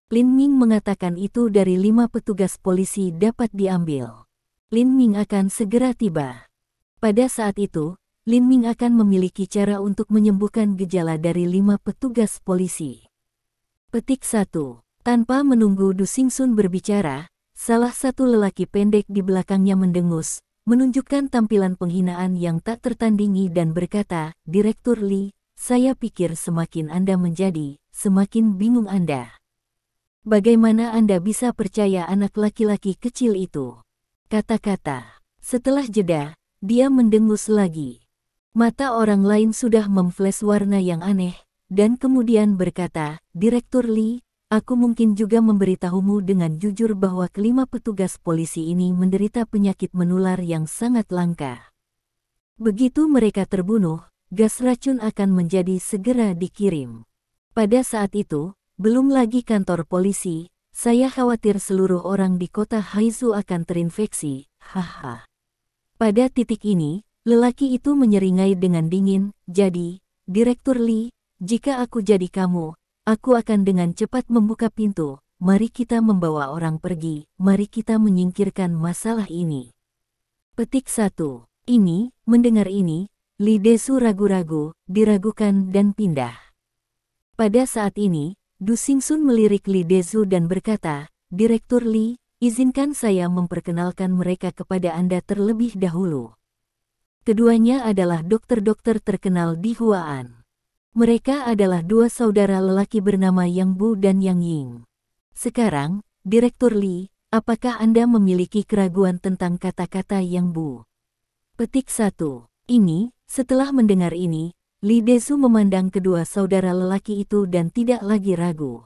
Lin Ming mengatakan itu dari 5 petugas polisi dapat diambil. Lin Ming akan segera tiba. Pada saat itu, Lin Ming akan memiliki cara untuk menyembuhkan gejala dari 5 petugas polisi. Petik 1. Tanpa menunggu Du Sing-sun berbicara, salah satu lelaki pendek di belakangnya mendengus, menunjukkan tampilan penghinaan yang tak tertandingi dan berkata, "Direktur Lee, saya pikir semakin Anda menjadi, semakin bingung Anda. Bagaimana Anda bisa percaya anak laki-laki kecil itu?" Kata-kata. Setelah jeda, dia mendengus lagi. Mata orang lain sudah memflash warna yang aneh, dan kemudian berkata, "Direktur Lee, aku mungkin juga memberitahumu dengan jujur bahwa kelima petugas polisi ini menderita penyakit menular yang sangat langka. Begitu mereka terbunuh, gas racun akan menjadi segera dikirim. Pada saat itu, belum lagi kantor polisi, saya khawatir seluruh orang di kota Haizu akan terinfeksi, haha." Pada titik ini, lelaki itu menyeringai dengan dingin, "Jadi, Direktur Lee, jika aku jadi kamu, aku akan dengan cepat membuka pintu, mari kita membawa orang pergi, mari kita menyingkirkan masalah ini." Petik 1. Mendengar ini, Lee Dae-soo ragu-ragu, diragukan dan pindah. Pada saat ini, Du Sing-sun melirik Lee Dae-soo dan berkata, "Direktur Lee, izinkan saya memperkenalkan mereka kepada Anda terlebih dahulu. Keduanya adalah dokter-dokter terkenal di Huaan. Mereka adalah dua saudara lelaki bernama Yang Bu dan Yang Ying. Sekarang, Direktur Lee, apakah Anda memiliki keraguan tentang kata-kata Yang Bu?" Petik 1. Setelah mendengar ini, Lee Dae-soo memandang kedua saudara lelaki itu dan tidak lagi ragu.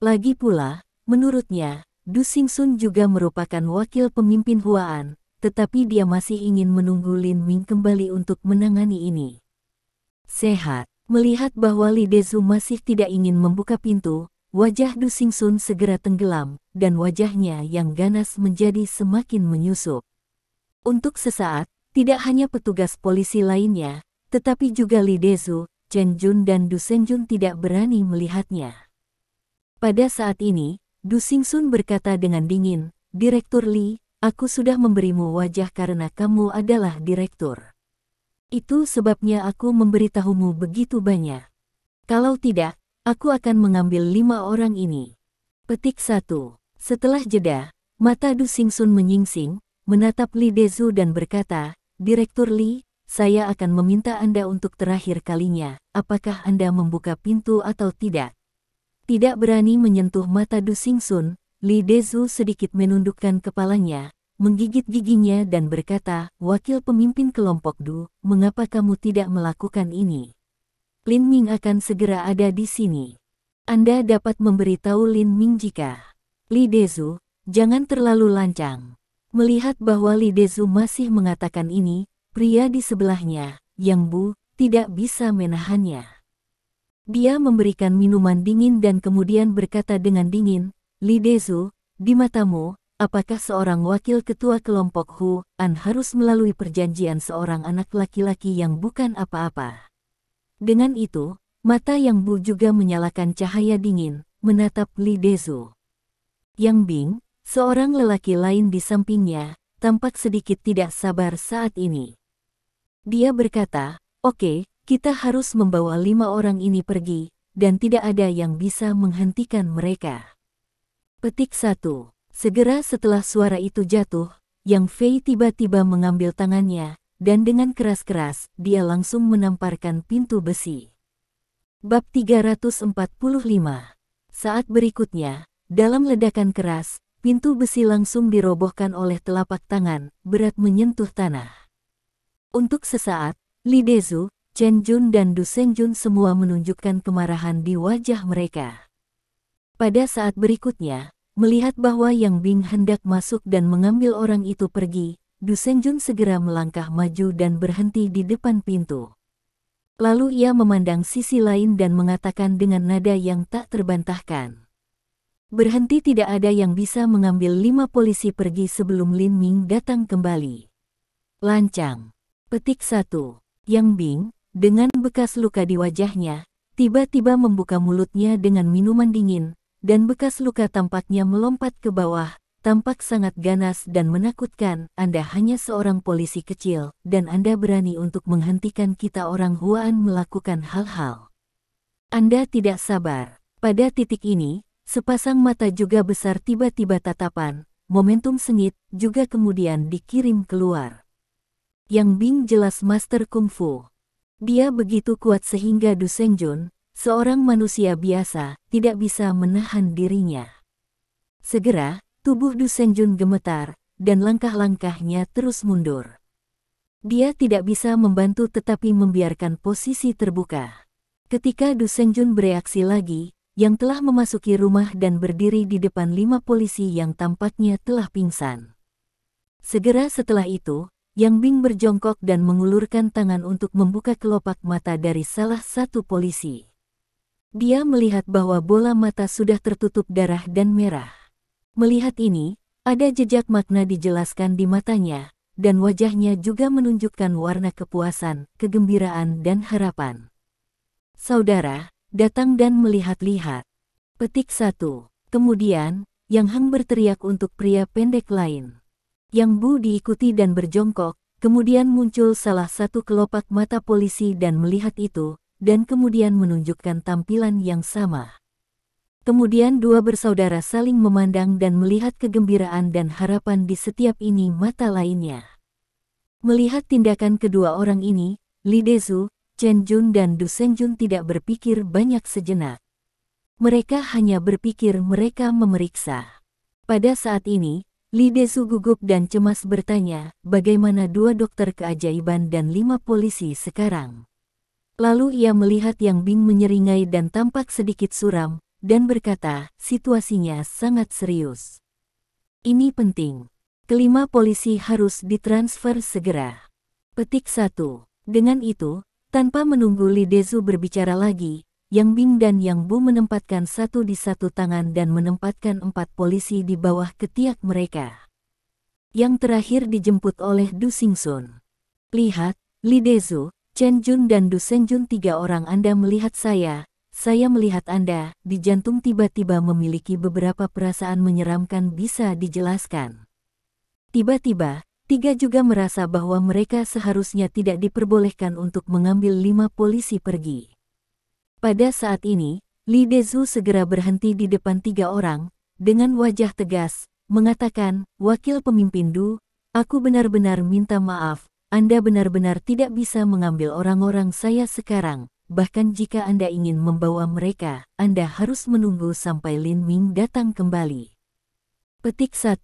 Lagi pula, menurutnya, Du Sing-sun juga merupakan wakil pemimpin Huaan, tetapi dia masih ingin menunggu Lin Ming kembali untuk menangani ini. Sehat. Melihat bahwa Lee Dae-soo masih tidak ingin membuka pintu, wajah Du Sing-sun segera tenggelam, dan wajahnya yang ganas menjadi semakin menyusut. Untuk sesaat, tidak hanya petugas polisi lainnya, tetapi juga Lee Dae-soo, Chen Jun dan Du Seng-jun tidak berani melihatnya. Pada saat ini, Du Sing-sun berkata dengan dingin, "Direktur Lee, aku sudah memberimu wajah karena kamu adalah direktur. Itu sebabnya aku memberitahumu begitu banyak. Kalau tidak, aku akan mengambil 5 orang ini." Petik 1. Setelah jeda, mata Du Sing-sun menyingsing, menatap Lee Dae-soo dan berkata, "Direktur Lee, saya akan meminta Anda untuk terakhir kalinya, apakah Anda membuka pintu atau tidak?" Tidak berani menyentuh mata Du Sing-sun, Lee Dae-soo sedikit menundukkan kepalanya, menggigit giginya dan berkata, "Wakil pemimpin kelompok Du, mengapa kamu tidak melakukan ini? Lin Ming akan segera ada di sini. Anda dapat memberitahu Lin Ming jika..." "Lee Dae-soo, jangan terlalu lancang." Melihat bahwa Lee Dae-soo masih mengatakan ini, pria di sebelahnya, Yang Bu, tidak bisa menahannya. Dia memberikan minuman dingin dan kemudian berkata dengan dingin, "Lee Dae-soo, di matamu, apakah seorang wakil ketua kelompok Huan harus melalui perjanjian seorang anak laki-laki yang bukan apa-apa?" Dengan itu, mata Yang Bu juga menyalakan cahaya dingin, menatap Lee Dae-soo. Yang Bing, seorang lelaki lain di sampingnya, tampak sedikit tidak sabar saat ini. Dia berkata, "Oke, kita harus membawa 5 orang ini pergi, dan tidak ada yang bisa menghentikan mereka." Petik 1. Segera setelah suara itu jatuh, Yang Fei tiba-tiba mengambil tangannya, dan dengan keras-keras dia langsung menamparkan pintu besi. Bab 345. Saat berikutnya, dalam ledakan keras, pintu besi langsung dirobohkan oleh telapak tangan, berat menyentuh tanah. Untuk sesaat, Lee Dae-su, Chen Jun dan Du Sengjun semua menunjukkan kemarahan di wajah mereka. Pada saat berikutnya, melihat bahwa Yang Bing hendak masuk dan mengambil orang itu pergi, Du Sengjun segera melangkah maju dan berhenti di depan pintu. Lalu ia memandang sisi lain dan mengatakan dengan nada yang tak terbantahkan. Berhenti, tidak ada yang bisa mengambil 5 polisi pergi sebelum Lin Ming datang kembali. Lancang. Petik 1. Yang Bing, dengan bekas luka di wajahnya, tiba-tiba membuka mulutnya dengan minuman dingin, dan bekas luka tampaknya melompat ke bawah, tampak sangat ganas dan menakutkan. Anda hanya seorang polisi kecil, dan Anda berani untuk menghentikan kita orang Huan melakukan hal-hal. Anda tidak sabar. Pada titik ini, sepasang mata juga besar tiba-tiba tatapan, momentum sengit, juga kemudian dikirim keluar. Yang Bing jelas master kungfu. Dia begitu kuat sehingga Du Sengjun, seorang manusia biasa, tidak bisa menahan dirinya. Segera, tubuh Du Sengjun gemetar, dan langkah-langkahnya terus mundur. Dia tidak bisa membantu tetapi membiarkan posisi terbuka. Ketika Du Sengjun bereaksi lagi, yang telah memasuki rumah dan berdiri di depan 5 polisi yang tampaknya telah pingsan. Segera setelah itu, Yang Bing berjongkok dan mengulurkan tangan untuk membuka kelopak mata dari salah satu polisi. Dia melihat bahwa bola mata sudah tertutup darah dan merah. Melihat ini, ada jejak makna dijelaskan di matanya, dan wajahnya juga menunjukkan warna kepuasan, kegembiraan dan harapan. Saudara, datang dan melihat-lihat. Petik 1. Kemudian, Yang Heng berteriak untuk pria pendek lain. Yang Bu diikuti dan berjongkok, kemudian muncul salah satu kelopak mata polisi dan melihat itu, dan kemudian menunjukkan tampilan yang sama. Kemudian 2 bersaudara saling memandang dan melihat kegembiraan dan harapan di setiap ini mata lainnya. Melihat tindakan kedua orang ini, Lee Dae-su, Chen Jun dan Du Sengjun tidak berpikir banyak sejenak. Mereka hanya berpikir mereka memeriksa. Pada saat ini, Lee Dae-su gugup dan cemas bertanya, bagaimana 2 dokter keajaiban dan 5 polisi sekarang? Lalu ia melihat Yang Bing menyeringai dan tampak sedikit suram, dan berkata, situasinya sangat serius. Ini penting. Kelima polisi harus ditransfer segera. Petik 1. Dengan itu, tanpa menunggu Lee Dae-su berbicara lagi, Yang Bing dan Yang Bu menempatkan satu di satu tangan dan menempatkan 4 polisi di bawah ketiak mereka. Yang terakhir dijemput oleh Du Xingsun. Lihat, Lee Dae-su, Chen Jun dan Du Sengjun, 3 orang Anda melihat saya melihat Anda. Di jantung tiba-tiba memiliki beberapa perasaan menyeramkan bisa dijelaskan. Tiba-tiba, 3 juga merasa bahwa mereka seharusnya tidak diperbolehkan untuk mengambil 5 polisi pergi. Pada saat ini, Lee Dae-su segera berhenti di depan 3 orang, dengan wajah tegas, mengatakan, Wakil Pemimpin Du, aku benar-benar minta maaf, Anda benar-benar tidak bisa mengambil orang-orang saya sekarang. Bahkan jika Anda ingin membawa mereka, Anda harus menunggu sampai Lin Ming datang kembali. Petik 1.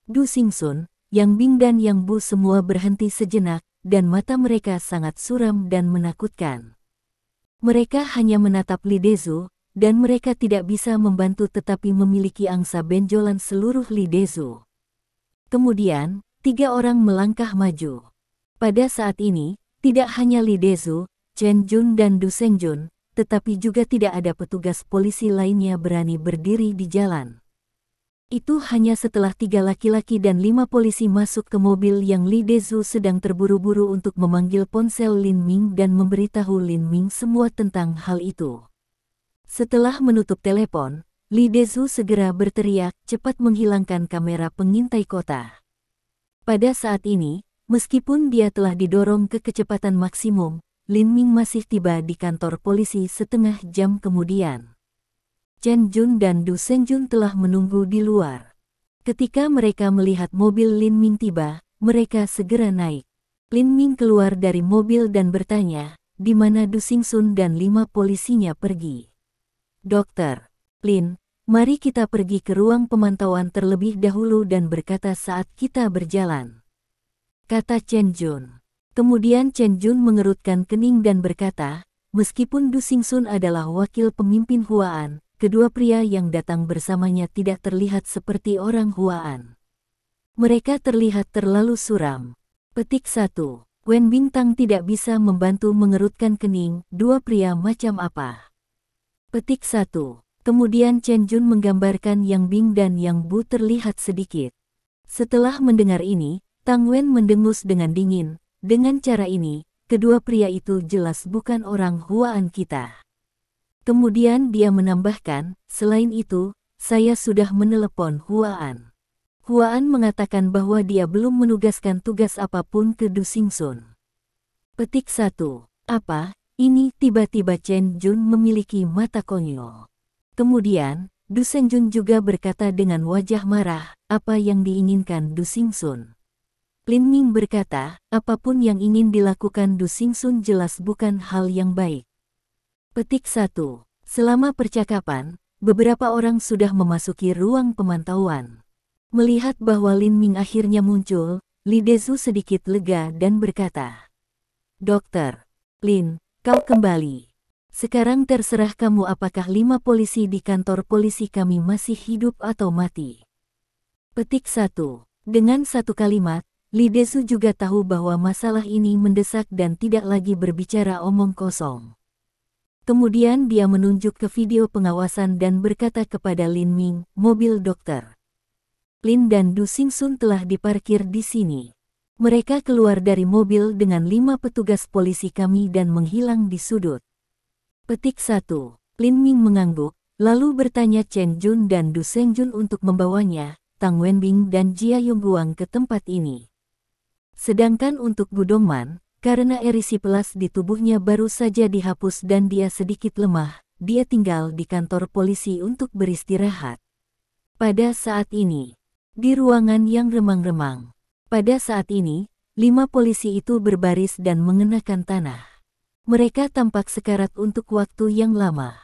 Du Xingsun, Yang Bing dan Yang Bu semua berhenti sejenak, dan mata mereka sangat suram dan menakutkan. Mereka hanya menatap Lee Dae-su, dan mereka tidak bisa membantu tetapi memiliki angsa benjolan seluruh Lee Dae-su. Kemudian, 3 orang melangkah maju. Pada saat ini, tidak hanya Lee Dae-su, Chen Jun dan Du Sengjun, tetapi juga tidak ada petugas polisi lainnya berani berdiri di jalan. Itu hanya setelah 3 laki-laki dan 5 polisi masuk ke mobil yang Lee Dae-su sedang terburu-buru untuk memanggil ponsel Lin Ming dan memberitahu Lin Ming semua tentang hal itu. Setelah menutup telepon, Lee Dae-su segera berteriak, cepat menghilangkan kamera pengintai kota. Pada saat ini, meskipun dia telah didorong ke kecepatan maksimum, Lin Ming masih tiba di kantor polisi setengah jam kemudian. Chen Jun dan Du Sengjun telah menunggu di luar. Ketika mereka melihat mobil Lin Ming tiba, mereka segera naik. Lin Ming keluar dari mobil dan bertanya, di mana Du Xingsun dan 5 polisinya pergi. Dokter, Lin, mari kita pergi ke ruang pemantauan terlebih dahulu dan berkata saat kita berjalan, kata Chen Jun. Kemudian Chen Jun mengerutkan kening dan berkata, meskipun Du Xingsun adalah wakil pemimpin Huaan, kedua pria yang datang bersamanya tidak terlihat seperti orang Huaan. Mereka terlihat terlalu suram. Petik 1. Wen Bintang tidak bisa membantu mengerutkan kening, dua pria macam apa? Petik 1. Kemudian Chen Jun menggambarkan Yang Bing dan Yang Bu terlihat sedikit. Setelah mendengar ini, Tang Wen mendengus dengan dingin. Dengan cara ini, kedua pria itu jelas bukan orang Huaan kita. Kemudian dia menambahkan, selain itu, saya sudah menelepon Huaan. Huaan mengatakan bahwa dia belum menugaskan tugas apapun ke Du Xingsun. Petik 1. Apa? Ini tiba-tiba Chen Jun memiliki mata konyol. Kemudian, Du Xingsun juga berkata dengan wajah marah, apa yang diinginkan Du Xingsun? Lin Ming berkata, apapun yang ingin dilakukan Du Xingsun jelas bukan hal yang baik. Petik 1. Selama percakapan, beberapa orang sudah memasuki ruang pemantauan. Melihat bahwa Lin Ming akhirnya muncul, Li Dezu sedikit lega dan berkata, Dokter, Lin, kau kembali. Sekarang terserah kamu apakah 5 polisi di kantor polisi kami masih hidup atau mati. Petik 1. Dengan satu kalimat, Li Dezu juga tahu bahwa masalah ini mendesak dan tidak lagi berbicara omong kosong. Kemudian dia menunjuk ke video pengawasan dan berkata kepada Lin Ming, mobil dokter Lin dan Du Xingsun telah diparkir di sini. Mereka keluar dari mobil dengan 5 petugas polisi kami dan menghilang di sudut. Petik 1. Lin Ming mengangguk, lalu bertanya Chen Jun dan Du Xingsun untuk membawanya, Tang Wenbing dan Jia Yongguang ke tempat ini. Sedangkan untuk Gudongman, karena erisiplas di tubuhnya baru saja dihapus dan dia sedikit lemah, dia tinggal di kantor polisi untuk beristirahat. Pada saat ini, di ruangan yang remang-remang, pada saat ini, 5 polisi itu berbaris dan mengenakan tanah. Mereka tampak sekarat untuk waktu yang lama.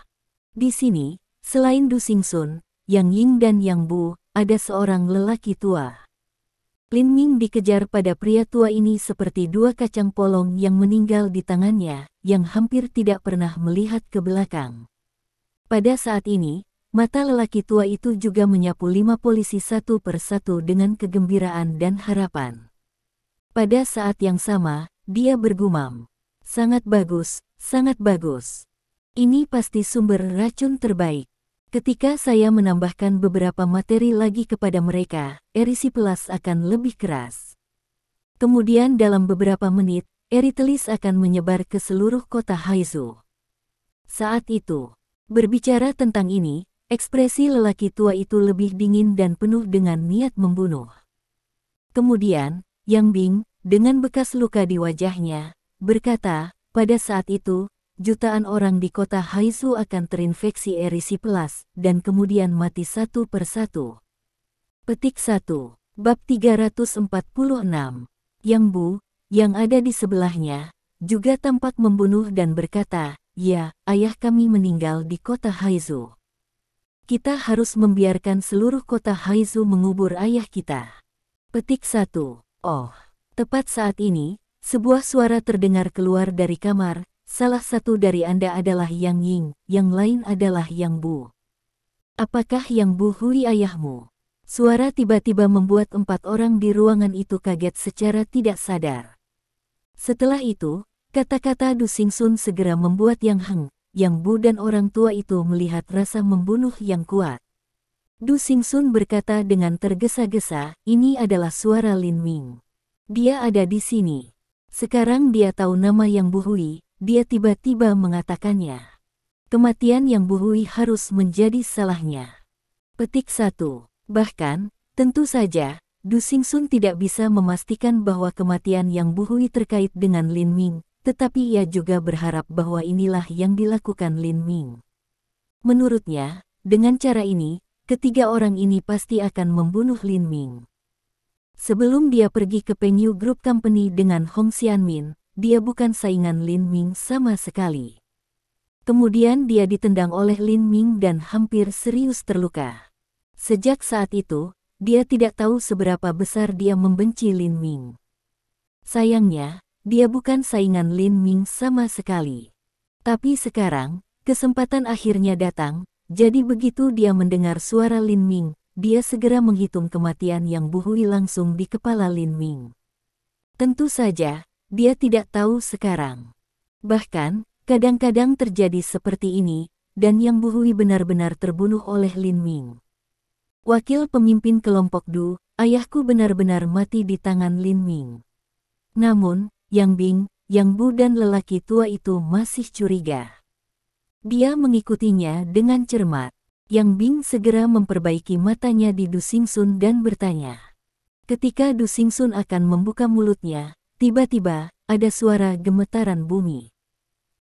Di sini, selain Du Xingsun, Yang Ying dan Yang Bu, ada seorang lelaki tua. Lin Ming dikejar pada pria tua ini seperti 2 kacang polong yang meninggal di tangannya, yang hampir tidak pernah melihat ke belakang. Pada saat ini, mata lelaki tua itu juga menyapu 5 polisi satu persatu dengan kegembiraan dan harapan. Pada saat yang sama, dia bergumam, sangat bagus, sangat bagus. Ini pasti sumber racun terbaik. Ketika saya menambahkan beberapa materi lagi kepada mereka, erisiplas akan lebih keras. Kemudian dalam beberapa menit, eritelis akan menyebar ke seluruh kota Haizu. Saat itu, berbicara tentang ini, ekspresi lelaki tua itu lebih dingin dan penuh dengan niat membunuh. Kemudian, Yang Bing, dengan bekas luka di wajahnya, berkata, pada saat itu, jutaan orang di kota Haizu akan terinfeksi erisiplas dan kemudian mati satu persatu. Petik 1. Bab 346. Yang Bu, yang ada di sebelahnya, juga tampak membunuh dan berkata, ya, ayah kami meninggal di kota Haizu. Kita harus membiarkan seluruh kota Haizu mengubur ayah kita. Petik 1. Oh, tepat saat ini, sebuah suara terdengar keluar dari kamar. Salah satu dari Anda adalah Yang Ying, yang lain adalah Yang Bu. Apakah Yang Bu Hui ayahmu? Suara tiba-tiba membuat 4 orang di ruangan itu kaget secara tidak sadar. Setelah itu, kata-kata Du Xingsun segera membuat Yang Heng, Yang Bu dan orang tua itu melihat rasa membunuh yang kuat. Du Xingsun berkata dengan tergesa-gesa, ini adalah suara Lin Ming. Dia ada di sini. Sekarang dia tahu nama Yang Bu Hui. Dia tiba-tiba mengatakannya. Kematian Yang Bu Hui harus menjadi salahnya. Petik 1. Bahkan, tentu saja, Du Xingsun tidak bisa memastikan bahwa kematian Yang Bu Hui terkait dengan Lin Ming, tetapi ia juga berharap bahwa inilah yang dilakukan Lin Ming. Menurutnya, dengan cara ini, ketiga orang ini pasti akan membunuh Lin Ming. Sebelum dia pergi ke Pengyu Group Company dengan Hong Xianmin, dia bukan saingan Lin Ming sama sekali. Kemudian dia ditendang oleh Lin Ming dan hampir serius terluka. Sejak saat itu, dia tidak tahu seberapa besar dia membenci Lin Ming. Sayangnya, dia bukan saingan Lin Ming sama sekali. Tapi sekarang, kesempatan akhirnya datang, jadi begitu dia mendengar suara Lin Ming, dia segera menghitung kematian yang buhui langsung di kepala Lin Ming. Tentu saja, dia tidak tahu sekarang. Bahkan, kadang-kadang terjadi seperti ini, dan yang buhui benar-benar terbunuh oleh Lin Ming. Wakil pemimpin kelompok Du, ayahku benar-benar mati di tangan Lin Ming. Namun, Yang Bing, Yang Bu dan lelaki tua itu masih curiga. Dia mengikutinya dengan cermat. Yang Bing segera memperbaiki matanya di Du Xingsun dan bertanya. Ketika Du Xingsun akan membuka mulutnya, tiba-tiba ada suara gemetaran bumi.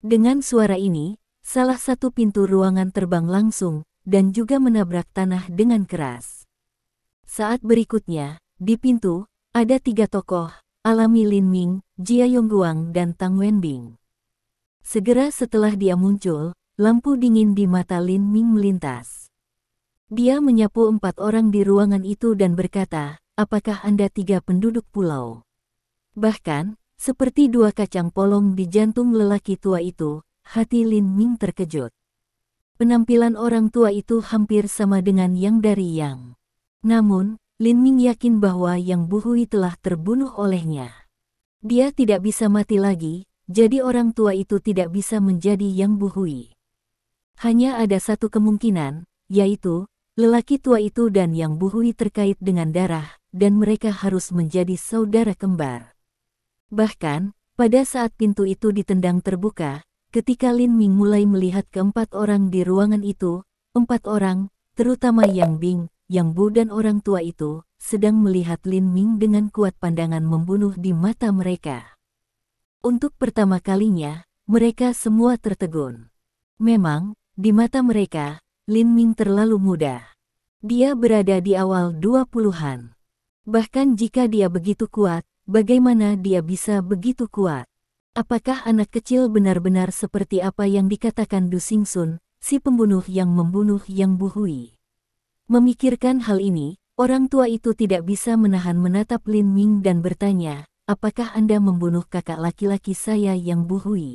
Dengan suara ini, salah satu pintu ruangan terbang langsung, dan juga menabrak tanah dengan keras. Saat berikutnya, di pintu, ada 3 tokoh, alami Lin Ming, Jia Yongguang dan Tang Wenbing. Segera setelah dia muncul, lampu dingin di mata Lin Ming melintas. Dia menyapu 4 orang di ruangan itu dan berkata, apakah Anda 3 penduduk pulau? Bahkan, seperti 2 kacang polong di jantung lelaki tua itu, hati Lin Ming terkejut. Penampilan orang tua itu hampir sama dengan yang dari Yang. Namun, Lin Ming yakin bahwa Yang Buhui telah terbunuh olehnya. Dia tidak bisa mati lagi, jadi orang tua itu tidak bisa menjadi Yang Buhui. Hanya ada satu kemungkinan, yaitu, lelaki tua itu dan Yang Buhui terkait dengan darah, dan mereka harus menjadi saudara kembar. Bahkan, pada saat pintu itu ditendang terbuka, ketika Lin Ming mulai melihat ke-4 orang di ruangan itu, 4 orang, terutama Yang Bing, Yang Bu dan orang tua itu, sedang melihat Lin Ming dengan kuat pandangan membunuh di mata mereka. Untuk pertama kalinya, mereka semua tertegun. Memang, di mata mereka, Lin Ming terlalu muda. Dia berada di awal 20-an. Bahkan jika dia begitu kuat, bagaimana dia bisa begitu kuat? Apakah anak kecil benar-benar seperti apa yang dikatakan Du Xingsun, si pembunuh yang membunuh Yang Buhui? Memikirkan hal ini, orang tua itu tidak bisa menahan menatap Lin Ming dan bertanya, apakah Anda membunuh kakak laki-laki saya Yang Buhui?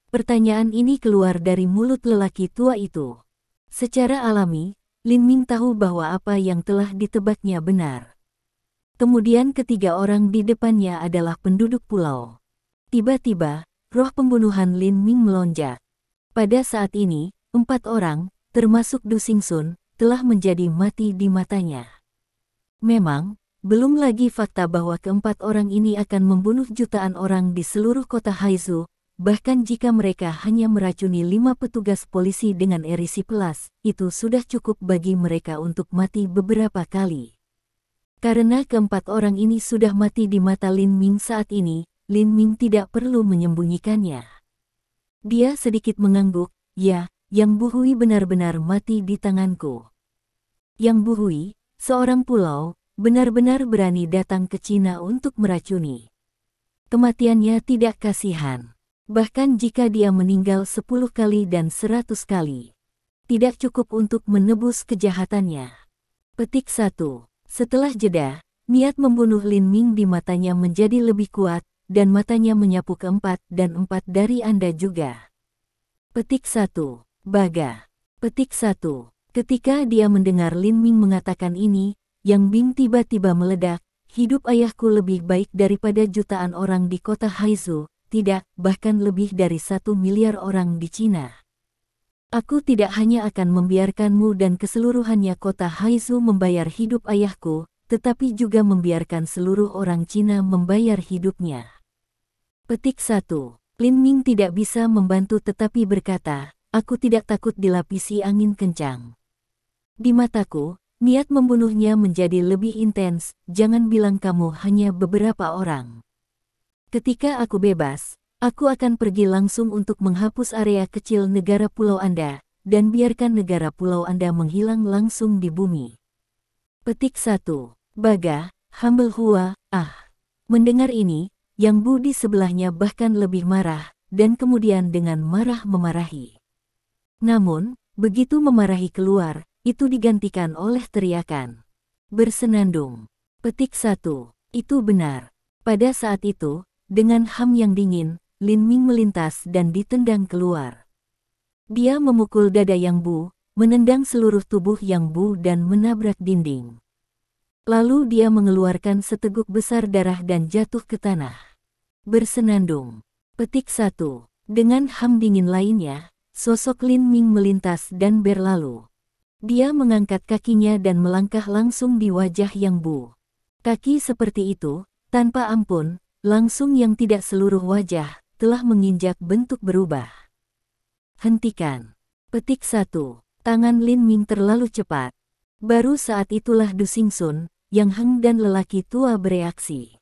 Pertanyaan ini keluar dari mulut lelaki tua itu. Secara alami, Lin Ming tahu bahwa apa yang telah ditebaknya benar. Kemudian ketiga orang di depannya adalah penduduk pulau. Tiba-tiba, roh pembunuhan Lin Ming melonjak. Pada saat ini, 4 orang, termasuk Du Xingsun, telah menjadi mati di matanya. Memang, belum lagi fakta bahwa ke-4 orang ini akan membunuh jutaan orang di seluruh kota Haizu, bahkan jika mereka hanya meracuni 5 petugas polisi dengan erisipelas, itu sudah cukup bagi mereka untuk mati beberapa kali. Karena ke-4 orang ini sudah mati di mata Lin Ming saat ini, Lin Ming tidak perlu menyembunyikannya. Dia sedikit mengangguk, ya, Yang Buhui benar-benar mati di tanganku. Yang Buhui, seorang pulau, benar-benar berani datang ke Cina untuk meracuni. Kematiannya tidak kasihan. Bahkan jika dia meninggal 10 kali dan 100 kali. Tidak cukup untuk menebus kejahatannya. Petik 1. Setelah jeda, niat membunuh Lin Ming di matanya menjadi lebih kuat, dan matanya menyapu ke-4 dan 4 dari Anda juga. Petik 1. Baga. Petik 1. Ketika dia mendengar Lin Ming mengatakan ini, Yang Bing tiba-tiba meledak, hidup ayahku lebih baik daripada jutaan orang di kota Haizu, tidak, bahkan lebih dari 1 miliar orang di Cina. Aku tidak hanya akan membiarkanmu dan keseluruhannya kota Haizu membayar hidup ayahku, tetapi juga membiarkan seluruh orang Cina membayar hidupnya. Petik 1. Lin Ming tidak bisa membantu tetapi berkata, aku tidak takut dilapisi angin kencang. Di mataku, niat membunuhnya menjadi lebih intens, jangan bilang kamu hanya beberapa orang. Ketika aku bebas, aku akan pergi langsung untuk menghapus area kecil negara pulau Anda, dan biarkan negara pulau Anda menghilang langsung di bumi. Petik 1. Baga, Humble Hua, Mendengar ini, Yang Bu di sebelahnya bahkan lebih marah, dan kemudian dengan marah memarahi. Namun, begitu memarahi keluar, itu digantikan oleh teriakan. Bersenandung. Petik 1. Itu benar. Pada saat itu, dengan ham yang dingin, Lin Ming melintas dan ditendang keluar. Dia memukul dada Yang Bu, menendang seluruh tubuh Yang Bu dan menabrak dinding. Lalu dia mengeluarkan seteguk besar darah dan jatuh ke tanah. Bersenandung. Petik 1. Dengan ham dingin lainnya, sosok Lin Ming melintas dan berlalu. Dia mengangkat kakinya dan melangkah langsung di wajah Yang Bu. Kaki seperti itu, tanpa ampun, langsung yang tidak seluruh wajah, telah menginjak bentuk berubah. Hentikan. Petik 1. Tangan Lin Ming terlalu cepat. Baru saat itulah Du Xingsun, Yang Heng dan lelaki tua bereaksi.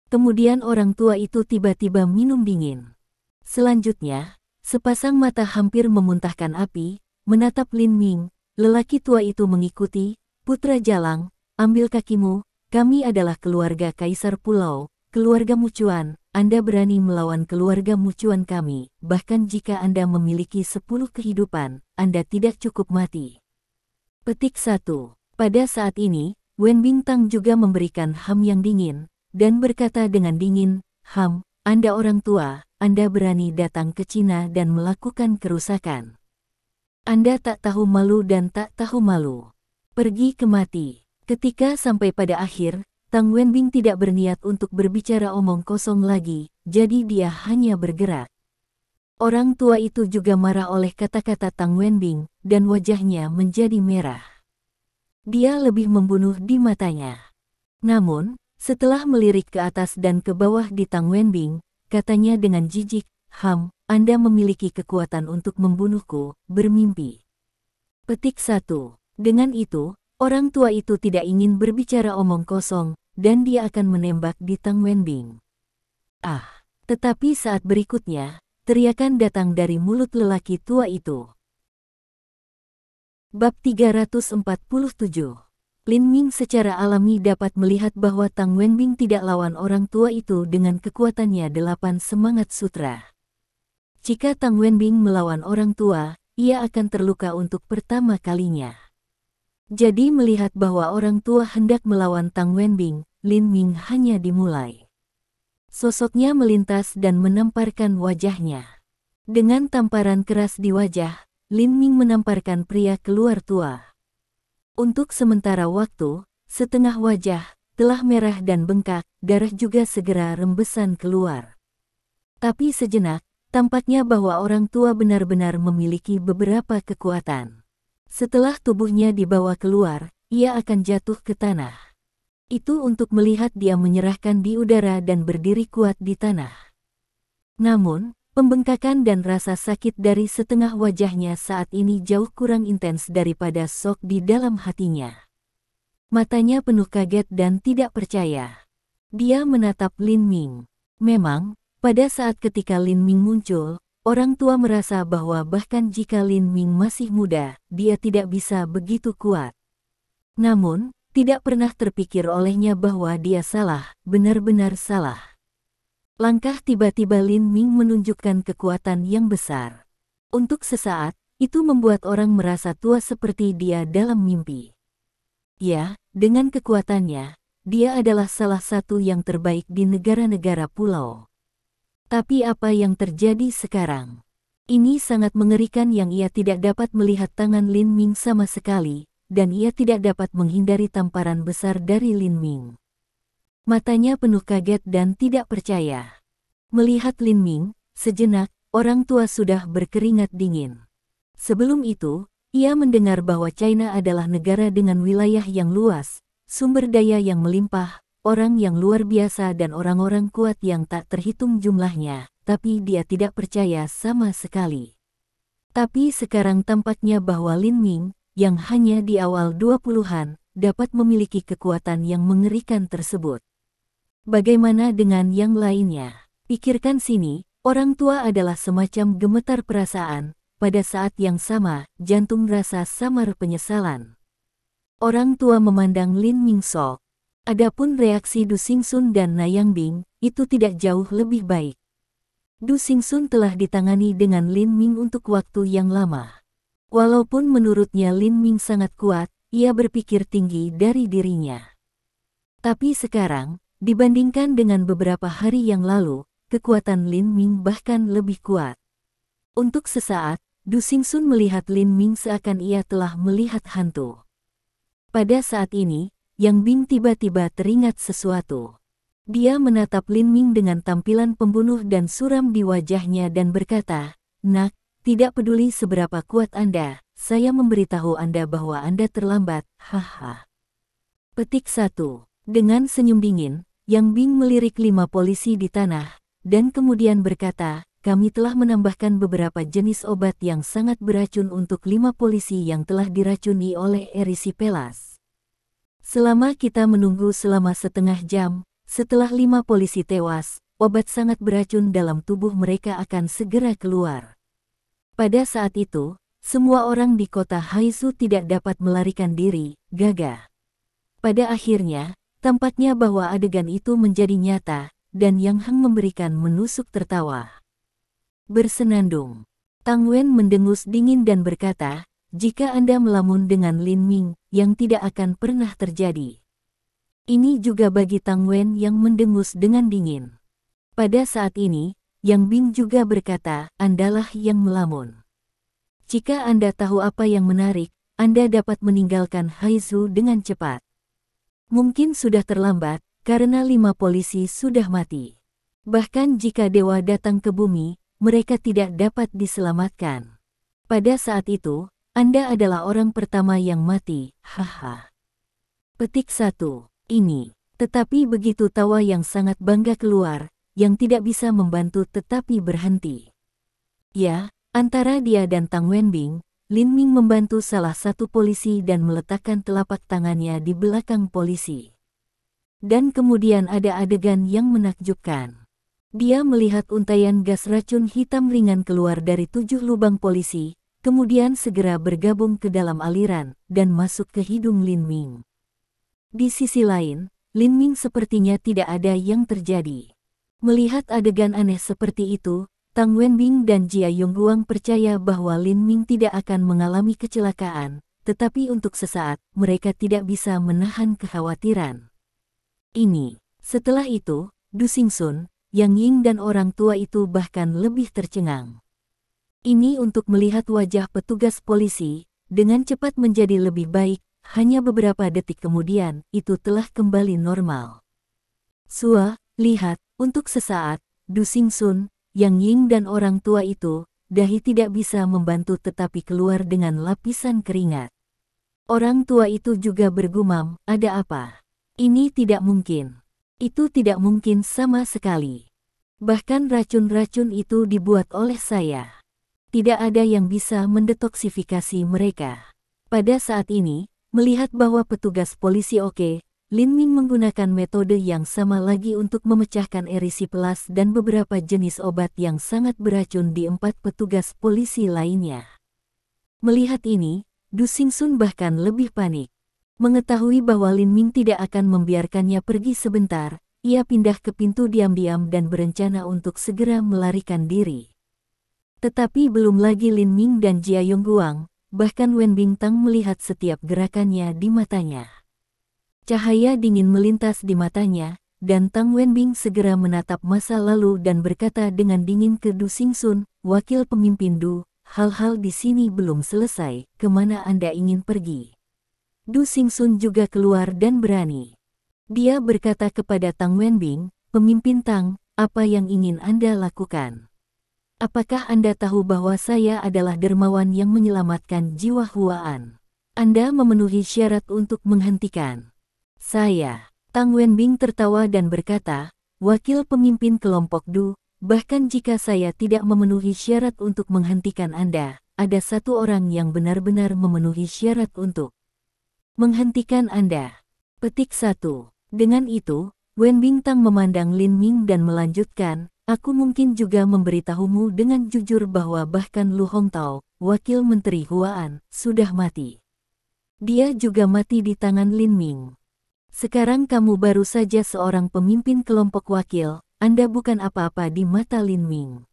Kemudian orang tua itu tiba-tiba minum dingin. Selanjutnya, sepasang mata hampir memuntahkan api, menatap Lin Ming. Lelaki tua itu mengikuti, "Putra Jalang, ambil kakimu, kami adalah keluarga Kaisar Pulau, keluarga Mucuan. Anda berani melawan keluarga Mucuan kami, bahkan jika Anda memiliki 10 kehidupan, Anda tidak cukup mati." Petik 1. Pada saat ini, Wen Bintang juga memberikan ham yang dingin, dan berkata dengan dingin, "Ham, Anda orang tua, Anda berani datang ke Cina dan melakukan kerusakan. Anda tak tahu malu dan tak tahu malu. Pergi ke mati." Ketika sampai pada akhir, Tang Wenbing tidak berniat untuk berbicara omong kosong lagi, jadi dia hanya bergerak. Orang tua itu juga marah oleh kata-kata Tang Wenbing, dan wajahnya menjadi merah. Dia lebih membunuh di matanya. Namun, setelah melirik ke atas dan ke bawah di Tang Wenbing, katanya dengan jijik, "Ham, Anda memiliki kekuatan untuk membunuhku, bermimpi." Petik 1. Dengan itu, orang tua itu tidak ingin berbicara omong kosong, dan dia akan menembak di Tang Wenbing. Tetapi saat berikutnya, teriakan datang dari mulut lelaki tua itu. Bab 347. Lin Ming secara alami dapat melihat bahwa Tang Wenbing tidak lawan orang tua itu dengan kekuatannya 8 semangat sutra. Jika Tang Wenbing melawan orang tua, ia akan terluka untuk pertama kalinya. Jadi melihat bahwa orang tua hendak melawan Tang Wenbing, Lin Ming hanya dimulai. Sosoknya melintas dan menamparkan wajahnya. Dengan tamparan keras di wajah, Lin Ming menamparkan pria keluar tua. Untuk sementara waktu, setengah wajah telah merah dan bengkak, darah juga segera rembesan keluar. Tapi sejenak, tampaknya bahwa orang tua benar-benar memiliki beberapa kekuatan. Setelah tubuhnya dibawa keluar, ia akan jatuh ke tanah. Itu untuk melihat dia menyerahkan di udara dan berdiri kuat di tanah. Namun, pembengkakan dan rasa sakit dari setengah wajahnya saat ini jauh kurang intens daripada shock di dalam hatinya. Matanya penuh kaget dan tidak percaya. Dia menatap Lin Ming. Memang, pada saat ketika Lin Ming muncul, orang tua merasa bahwa bahkan jika Lin Ming masih muda, dia tidak bisa begitu kuat. Namun, tidak pernah terpikir olehnya bahwa dia salah, benar-benar salah. Langkah tiba-tiba Lin Ming menunjukkan kekuatan yang besar. Untuk sesaat, itu membuat orang merasa tua seperti dia dalam mimpi. Ya, dengan kekuatannya, dia adalah salah satu yang terbaik di negara-negara pulau. Tapi apa yang terjadi sekarang? Ini sangat mengerikan yang ia tidak dapat melihat tangan Lin Ming sama sekali, dan ia tidak dapat menghindari tamparan besar dari Lin Ming. Matanya penuh kaget dan tidak percaya. Melihat Lin Ming, sejenak, orang tua sudah berkeringat dingin. Sebelum itu, ia mendengar bahwa China adalah negara dengan wilayah yang luas, sumber daya yang melimpah, orang yang luar biasa dan orang-orang kuat yang tak terhitung jumlahnya, tapi dia tidak percaya sama sekali. Tapi sekarang tampaknya bahwa Lin Ming, yang hanya di awal 20-an, dapat memiliki kekuatan yang mengerikan tersebut. Bagaimana dengan yang lainnya? Pikirkan sini, orang tua adalah semacam gemetar perasaan, pada saat yang sama, jantung rasa samar penyesalan. Orang tua memandang Lin Ming sok. Adapun reaksi Du Xingsun dan Nayang Bing, itu tidak jauh lebih baik. Du Xingsun telah ditangani dengan Lin Ming untuk waktu yang lama. Walaupun menurutnya Lin Ming sangat kuat, ia berpikir tinggi dari dirinya. Tapi sekarang, dibandingkan dengan beberapa hari yang lalu, kekuatan Lin Ming bahkan lebih kuat. Untuk sesaat, Du Xingsun melihat Lin Ming seakan ia telah melihat hantu. Pada saat ini, Yang Bing tiba-tiba teringat sesuatu. Dia menatap Lin Ming dengan tampilan pembunuh dan suram di wajahnya dan berkata, "Nak, tidak peduli seberapa kuat Anda, saya memberitahu Anda bahwa Anda terlambat, haha." Petik 1. Dengan senyum dingin, Yang Bing melirik 5 polisi di tanah, dan kemudian berkata, "Kami telah menambahkan beberapa jenis obat yang sangat beracun untuk 5 polisi yang telah diracuni oleh erisipelas. Selama kita menunggu selama setengah jam, setelah 5 polisi tewas, obat sangat beracun dalam tubuh mereka akan segera keluar." Pada saat itu, semua orang di kota Haizu tidak dapat melarikan diri, gagah. Pada akhirnya, tampaknya bahwa adegan itu menjadi nyata, dan Yang Heng memberikan menusuk tertawa. Bersenandung. Tang Wen mendengus dingin dan berkata, "Jika Anda melamun dengan Lin Ming, yang tidak akan pernah terjadi." Ini juga bagi Tang Wen yang mendengus dengan dingin. Pada saat ini, Yang Bing juga berkata, "Andalah yang melamun. Jika Anda tahu apa yang menarik, Anda dapat meninggalkan Haizu dengan cepat. Mungkin sudah terlambat, karena 5 polisi sudah mati. Bahkan jika dewa datang ke bumi, mereka tidak dapat diselamatkan. Pada saat itu, Anda adalah orang pertama yang mati, haha." Petik 1. Ini. Tetapi begitu tawa yang sangat bangga keluar, yang tidak bisa membantu tetapi berhenti. Ya, antara dia dan Tang Wenbing, Lin Ming membantu salah satu polisi dan meletakkan telapak tangannya di belakang polisi. Dan kemudian ada adegan yang menakjubkan. Dia melihat untaian gas racun hitam ringan keluar dari 7 lubang polisi, kemudian segera bergabung ke dalam aliran, dan masuk ke hidung Lin Ming. Di sisi lain, Lin Ming sepertinya tidak ada yang terjadi. Melihat adegan aneh seperti itu, Tang Wenbing dan Jia Yongguang percaya bahwa Lin Ming tidak akan mengalami kecelakaan, tetapi untuk sesaat, mereka tidak bisa menahan kekhawatiran. Setelah itu, Du Xingsun, Yang Ying dan orang tua itu bahkan lebih tercengang. Ini untuk melihat wajah petugas polisi, dengan cepat menjadi lebih baik. Hanya beberapa detik kemudian, itu telah kembali normal. Lihat, untuk sesaat, Du Xingsun, Yang Ying dan orang tua itu, dahi tidak bisa membantu tetapi keluar dengan lapisan keringat. Orang tua itu juga bergumam, "Ada apa? Ini tidak mungkin. Itu tidak mungkin sama sekali. Bahkan racun-racun itu dibuat oleh saya. Tidak ada yang bisa mendetoksifikasi mereka." Pada saat ini, melihat bahwa petugas polisi oke, Lin Ming menggunakan metode yang sama lagi untuk memecahkan erisipelas dan beberapa jenis obat yang sangat beracun di 4 petugas polisi lainnya. Melihat ini, Du Xingsun bahkan lebih panik. Mengetahui bahwa Lin Ming tidak akan membiarkannya pergi sebentar, ia pindah ke pintu diam-diam dan berencana untuk segera melarikan diri. Tetapi belum lagi Lin Ming dan Jia Yongguang, bahkan Wen Bingtang melihat setiap gerakannya di matanya. Cahaya dingin melintas di matanya, dan Tang Wenbing segera menatap masa lalu dan berkata dengan dingin ke Du Xingsun, "Wakil pemimpin Du, hal-hal di sini belum selesai, kemana Anda ingin pergi?" Du Xingsun juga keluar dan berani. Dia berkata kepada Tang Wenbing, "Pemimpin Tang, apa yang ingin Anda lakukan? Apakah Anda tahu bahwa saya adalah dermawan yang menyelamatkan jiwa Huaan? Anda memenuhi syarat untuk menghentikan saya." Tang Wenbing tertawa dan berkata, "Wakil pemimpin kelompok Du, bahkan jika saya tidak memenuhi syarat untuk menghentikan Anda, ada satu orang yang benar-benar memenuhi syarat untuk menghentikan Anda." Petik 1. Dengan itu, Wen Bingtang memandang Lin Ming dan melanjutkan, "Aku mungkin juga memberitahumu dengan jujur bahwa bahkan Lu Hongtao, wakil menteri Huaan, sudah mati. Dia juga mati di tangan Lin Ming." Sekarang kamu baru saja seorang pemimpin kelompok wakil, Anda bukan apa-apa di mata Lin Ming.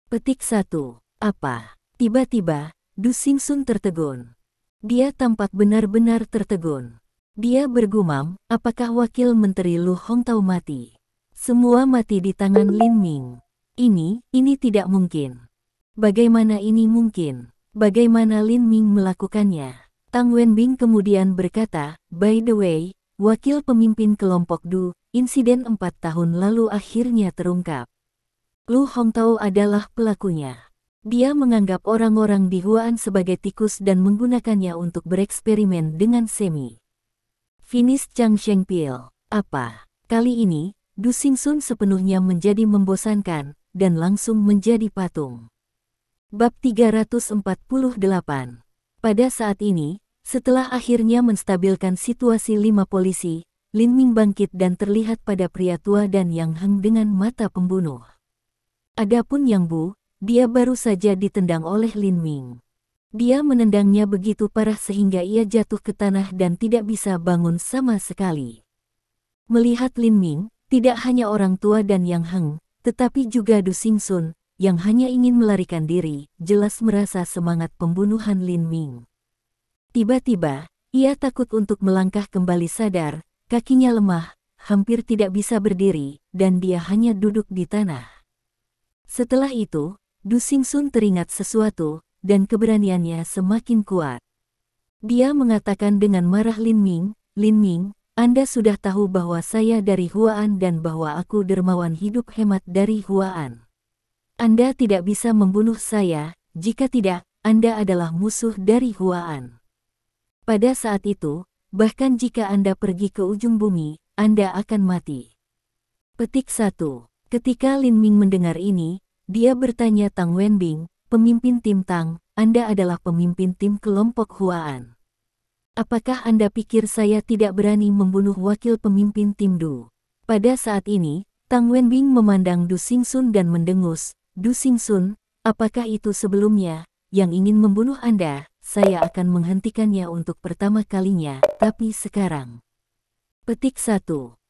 Petik 1. Apa? Tiba-tiba, Du Xingsun tertegun. Dia tampak benar-benar tertegun. Dia bergumam, apakah wakil Menteri Lu Hongtao mati? Semua mati di tangan Lin Ming. Ini tidak mungkin. Bagaimana ini mungkin? Bagaimana Lin Ming melakukannya? Tang Wenbing kemudian berkata, by the way, wakil pemimpin kelompok Du, insiden 4 tahun lalu akhirnya terungkap. Lu Hongtao adalah pelakunya. Dia menganggap orang-orang di Huan sebagai tikus dan menggunakannya untuk bereksperimen dengan semi. Finish Chang Shengpil. Apa? Kali ini, Du Xingsun sepenuhnya menjadi membosankan, dan langsung menjadi patung. Bab 348. Pada saat ini, setelah akhirnya menstabilkan situasi 5 polisi, Lin Ming bangkit dan terlihat pada pria tua dan Yang Heng dengan mata pembunuh. Adapun Yang Bu, dia baru saja ditendang oleh Lin Ming. Dia menendangnya begitu parah sehingga ia jatuh ke tanah dan tidak bisa bangun sama sekali. Melihat Lin Ming, tidak hanya orang tua dan Yang Heng, tetapi juga Du Xingsun, yang hanya ingin melarikan diri, jelas merasa semangat pembunuhan Lin Ming. Tiba-tiba, ia takut untuk melangkah kembali sadar, kakinya lemah, hampir tidak bisa berdiri, dan dia hanya duduk di tanah. Setelah itu, Du Xingsun teringat sesuatu, dan keberaniannya semakin kuat. Dia mengatakan dengan marah Lin Ming, Anda sudah tahu bahwa saya dari Huan dan bahwa aku dermawan hidup hemat dari Huan. Anda tidak bisa membunuh saya, jika tidak, Anda adalah musuh dari Huan. Pada saat itu, bahkan jika Anda pergi ke ujung bumi, Anda akan mati. Petik 1. Ketika Lin Ming mendengar ini, dia bertanya Tang Wenbing, pemimpin tim Tang, Anda adalah pemimpin tim kelompok Huan. Apakah Anda pikir saya tidak berani membunuh wakil pemimpin tim Du? Pada saat ini, Tang Wenbing memandang Du Xingsun dan mendengus, Du Xingsun, apakah itu sebelumnya, yang ingin membunuh Anda? Saya akan menghentikannya untuk pertama kalinya, tapi sekarang. Petik 1.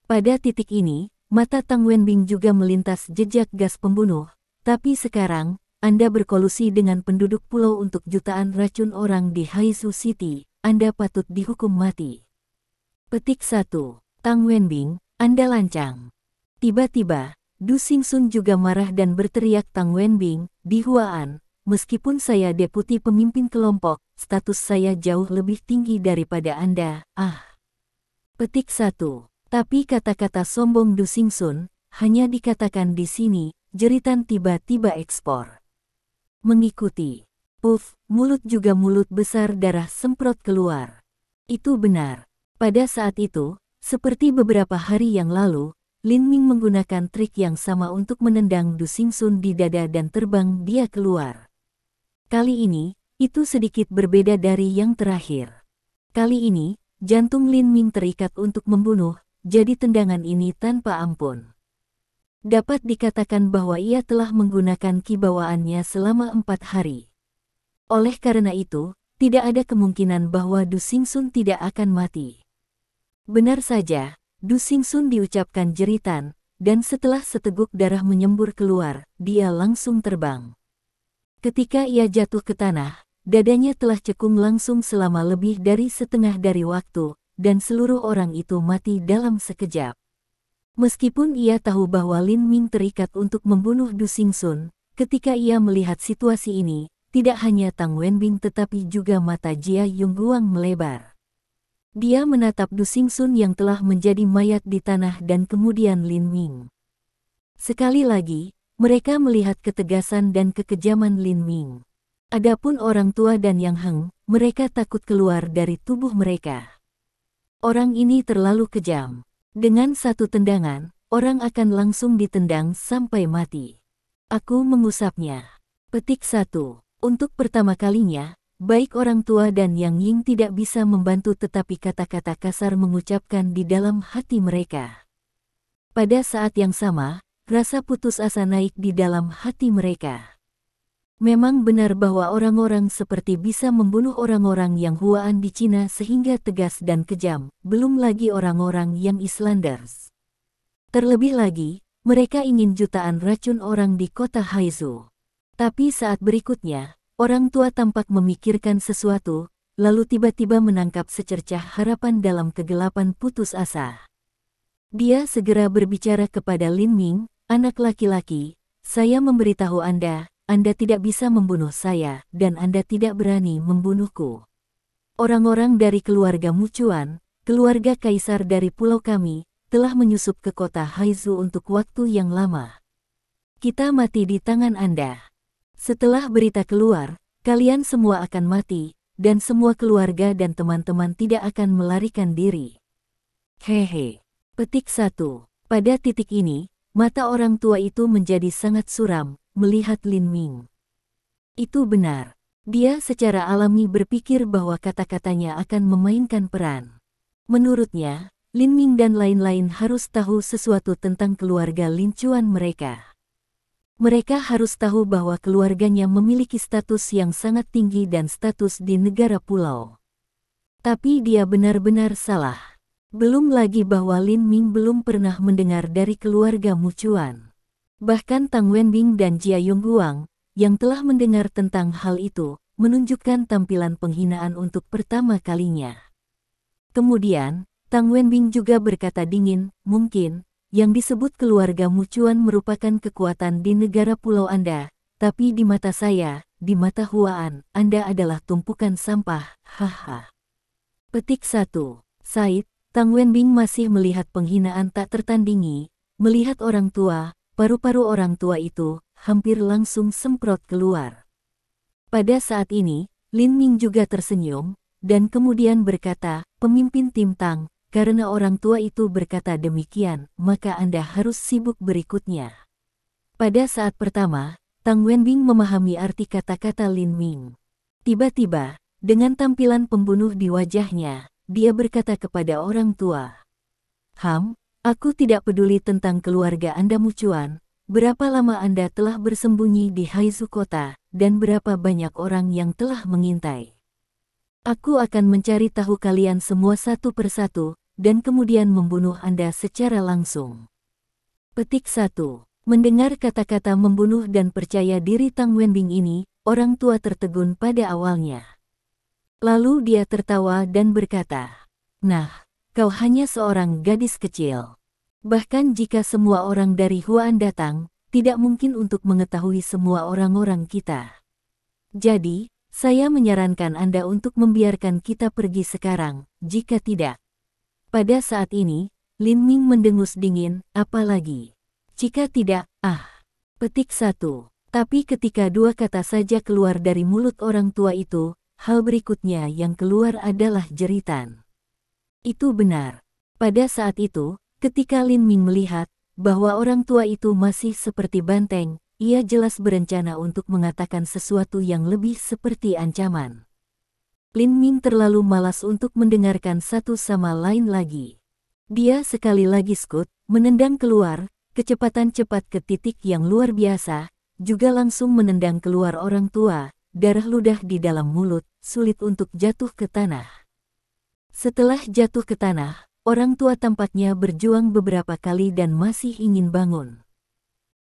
Pada titik ini, mata Tang Wenbing juga melintas jejak gas pembunuh, tapi sekarang, Anda berkolusi dengan penduduk pulau untuk jutaan racun orang di Haizu City, Anda patut dihukum mati. Petik 1. Tang Wenbing, Anda lancang. Tiba-tiba, Du Xingsun juga marah dan berteriak Tang Wenbing, di Huan, meskipun saya deputi pemimpin kelompok, status saya jauh lebih tinggi daripada Anda, Petik 1. Tapi kata-kata sombong Du Xingsun, hanya dikatakan di sini, jeritan tiba-tiba ekspor. Mengikuti. Puff, mulut juga mulut besar darah semprot keluar. Itu benar. Pada saat itu, seperti beberapa hari yang lalu, Lin Ming menggunakan trik yang sama untuk menendang Du Xingsun di dada dan terbang dia keluar. Kali ini, itu sedikit berbeda dari yang terakhir. Kali ini, jantung Lin Ming terikat untuk membunuh, jadi tendangan ini tanpa ampun. Dapat dikatakan bahwa ia telah menggunakan kibawaannya selama 4 hari. Oleh karena itu, tidak ada kemungkinan bahwa Du Xingsun tidak akan mati. Benar saja, Du Xingsun diucapkan jeritan, dan setelah seteguk darah menyembur keluar, dia langsung terbang. Ketika ia jatuh ke tanah, dadanya telah cekung langsung selama lebih dari setengah dari waktu, dan seluruh orang itu mati dalam sekejap. Meskipun ia tahu bahwa Lin Ming terikat untuk membunuh Du Xingsun, ketika ia melihat situasi ini, tidak hanya Tang Wenbing tetapi juga mata Jia Yongguang melebar. Dia menatap Du Xingsun yang telah menjadi mayat di tanah dan kemudian Lin Ming. Sekali lagi, mereka melihat ketegasan dan kekejaman Lin Ming. Adapun orang tua dan Yang Heng, mereka takut keluar dari tubuh mereka. Orang ini terlalu kejam. Dengan satu tendangan, orang akan langsung ditendang sampai mati. Aku mengusapnya. Petik 1. Untuk pertama kalinya, baik orang tua dan Yang Ying tidak bisa membantu tetapi kata-kata kasar mengucapkan di dalam hati mereka. Pada saat yang sama, rasa putus asa naik di dalam hati mereka. Memang benar bahwa orang-orang seperti bisa membunuh orang-orang yang Huaan di Cina sehingga tegas dan kejam, belum lagi orang-orang yang Islanders. Terlebih lagi, mereka ingin jutaan racun orang di kota Haizu. Tapi saat berikutnya, orang tua tampak memikirkan sesuatu, lalu tiba-tiba menangkap secercah harapan dalam kegelapan putus asa. Dia segera berbicara kepada Lin Ming, anak laki-laki, saya memberitahu Anda tidak bisa membunuh saya, dan Anda tidak berani membunuhku. Orang-orang dari keluarga Mucuan, keluarga kaisar dari pulau kami, telah menyusup ke kota Haizu untuk waktu yang lama. Kita mati di tangan Anda. Setelah berita keluar, kalian semua akan mati, dan semua keluarga dan teman-teman tidak akan melarikan diri. Hehe. Petik 1. Pada titik ini, mata orang tua itu menjadi sangat suram, melihat Lin Ming. Itu benar. Dia secara alami berpikir bahwa kata-katanya akan memainkan peran. Menurutnya, Lin Ming dan lain-lain harus tahu sesuatu tentang keluarga Lin Chuan mereka. Mereka harus tahu bahwa keluarganya memiliki status yang sangat tinggi dan status di negara pulau. Tapi dia benar-benar salah. Belum lagi bahwa Lin Ming belum pernah mendengar dari keluarga Mucuan. Bahkan Tang Wenbing dan Jia Yongguang, yang telah mendengar tentang hal itu, menunjukkan tampilan penghinaan untuk pertama kalinya. Kemudian, Tang Wenbing juga berkata dingin, mungkin, yang disebut keluarga Mucuan merupakan kekuatan di negara pulau Anda, tapi di mata saya, di mata Huaan, Anda adalah tumpukan sampah, haha. Petik 1. Said, Tang Wenbing masih melihat penghinaan tak tertandingi, melihat orang tua, paru-paru orang tua itu, hampir langsung semprot keluar. Pada saat ini, Lin Ming juga tersenyum, dan kemudian berkata, pemimpin tim Tang, karena orang tua itu berkata demikian, maka Anda harus sibuk berikutnya. Pada saat pertama, Tang Wenbing memahami arti kata-kata Lin Ming. Tiba-tiba, dengan tampilan pembunuh di wajahnya, dia berkata kepada orang tua, aku tidak peduli tentang keluarga Anda Mucuan, berapa lama Anda telah bersembunyi di Haizu kota, dan berapa banyak orang yang telah mengintai. Aku akan mencari tahu kalian semua satu persatu, dan kemudian membunuh Anda secara langsung. Petik 1. Mendengar kata-kata membunuh dan percaya diri Tang Wenbing ini, orang tua tertegun pada awalnya. Lalu dia tertawa dan berkata, nah, kau hanya seorang gadis kecil. Bahkan jika semua orang dari Huaan datang, tidak mungkin untuk mengetahui semua orang-orang kita. Jadi, saya menyarankan Anda untuk membiarkan kita pergi sekarang, jika tidak. Pada saat ini, Lin Ming mendengus dingin, apalagi. Jika tidak, Petik 1. Tapi ketika dua kata saja keluar dari mulut orang tua itu, hal berikutnya yang keluar adalah jeritan. Itu benar. Pada saat itu, ketika Lin Ming melihat bahwa orang tua itu masih seperti banteng, ia jelas berencana untuk mengatakan sesuatu yang lebih seperti ancaman. Lin Ming terlalu malas untuk mendengarkan satu sama lain lagi. Dia sekali lagi skut, menendang keluar, kecepatan cepat ke titik yang luar biasa, juga langsung menendang keluar orang tua, darah ludah di dalam mulut, sulit untuk jatuh ke tanah. Setelah jatuh ke tanah, orang tua tampaknya berjuang beberapa kali dan masih ingin bangun.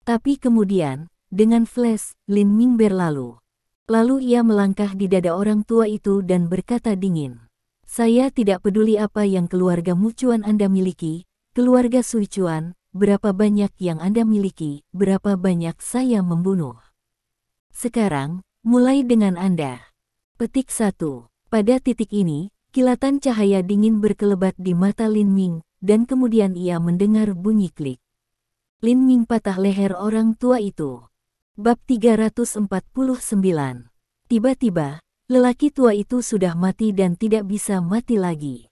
Tapi kemudian, dengan flash, Lin Ming berlalu. Lalu ia melangkah di dada orang tua itu dan berkata dingin, saya tidak peduli apa yang keluarga Mucuan Anda miliki, keluarga Sui Chuan, berapa banyak yang Anda miliki, berapa banyak saya membunuh. Sekarang, mulai dengan Anda. Petik 1. Pada titik ini, kilatan cahaya dingin berkelebat di mata Lin Ming, dan kemudian ia mendengar bunyi klik. Lin Ming patah leher orang tua itu. Bab 349. Tiba-tiba, lelaki tua itu sudah mati dan tidak bisa mati lagi.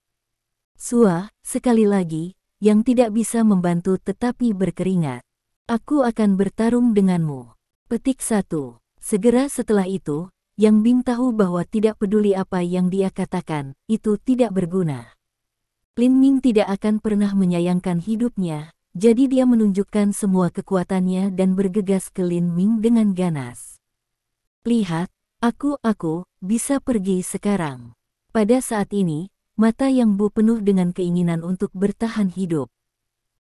Sekali lagi, yang tidak bisa membantu tetapi berkeringat. Aku akan bertarung denganmu. Petik 1. Segera setelah itu, Yang Bing tahu bahwa tidak peduli apa yang dia katakan, itu tidak berguna. Lin Ming tidak akan pernah menyayangkan hidupnya, jadi dia menunjukkan semua kekuatannya dan bergegas ke Lin Ming dengan ganas. Lihat, aku bisa pergi sekarang. Pada saat ini, mata Yang Bu penuh dengan keinginan untuk bertahan hidup.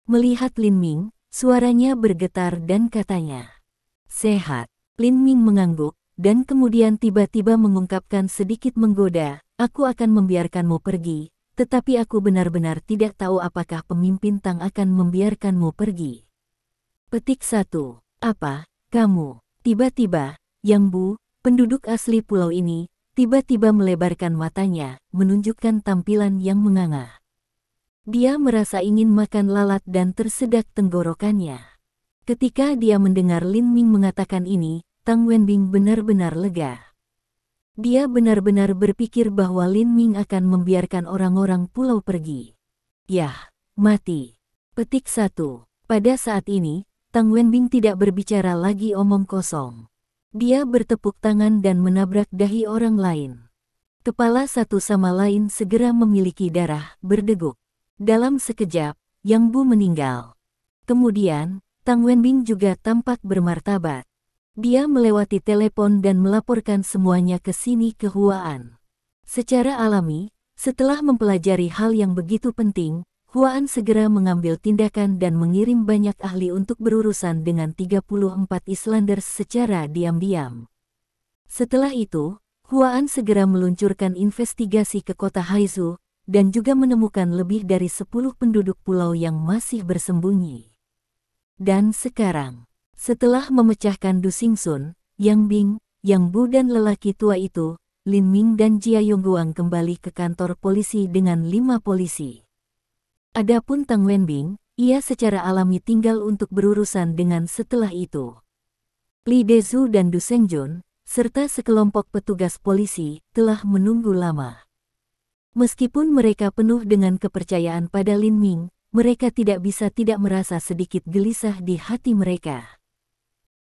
Melihat Lin Ming, suaranya bergetar dan katanya, "Sehat." Lin Ming mengangguk, dan kemudian tiba-tiba mengungkapkan sedikit menggoda, "Aku akan membiarkanmu pergi, tetapi aku benar-benar tidak tahu apakah pemimpin Tang akan membiarkanmu pergi." Petik 1. Apa, kamu? Tiba-tiba, Yang Bu, penduduk asli pulau ini, tiba-tiba melebarkan matanya, menunjukkan tampilan yang menganga. Dia merasa ingin makan lalat dan tersedak tenggorokannya. Ketika dia mendengar Lin Ming mengatakan ini, Tang Wenbing benar-benar lega. Dia benar-benar berpikir bahwa Lin Ming akan membiarkan orang-orang pulau pergi. Yah, mati. Petik 1. Pada saat ini, Tang Wenbing tidak berbicara lagi omong kosong. Dia bertepuk tangan dan menabrak dahi orang lain. Kepala satu sama lain segera memiliki darah berdeguk. Dalam sekejap, Yang Bu meninggal. Kemudian, Tang Wenbing juga tampak bermartabat. Dia melewati telepon dan melaporkan semuanya ke sini ke Huaan. Secara alami, setelah mempelajari hal yang begitu penting, Huaan segera mengambil tindakan dan mengirim banyak ahli untuk berurusan dengan 34 Islanders secara diam-diam. Setelah itu, Huaan segera meluncurkan investigasi ke kota Haizu, dan juga menemukan lebih dari 10 penduduk pulau yang masih bersembunyi. Dan sekarang, setelah memecahkan Du Xingsun, Yang Bing, Yang Bu dan lelaki tua itu, Lin Ming dan Jia Yongguang kembali ke kantor polisi dengan 5 polisi. Adapun Tang Wenbing, ia secara alami tinggal untuk berurusan dengan setelah itu. Li Dezu dan Du Sengjun, serta sekelompok petugas polisi, telah menunggu lama. Meskipun mereka penuh dengan kepercayaan pada Lin Ming, mereka tidak bisa tidak merasa sedikit gelisah di hati mereka.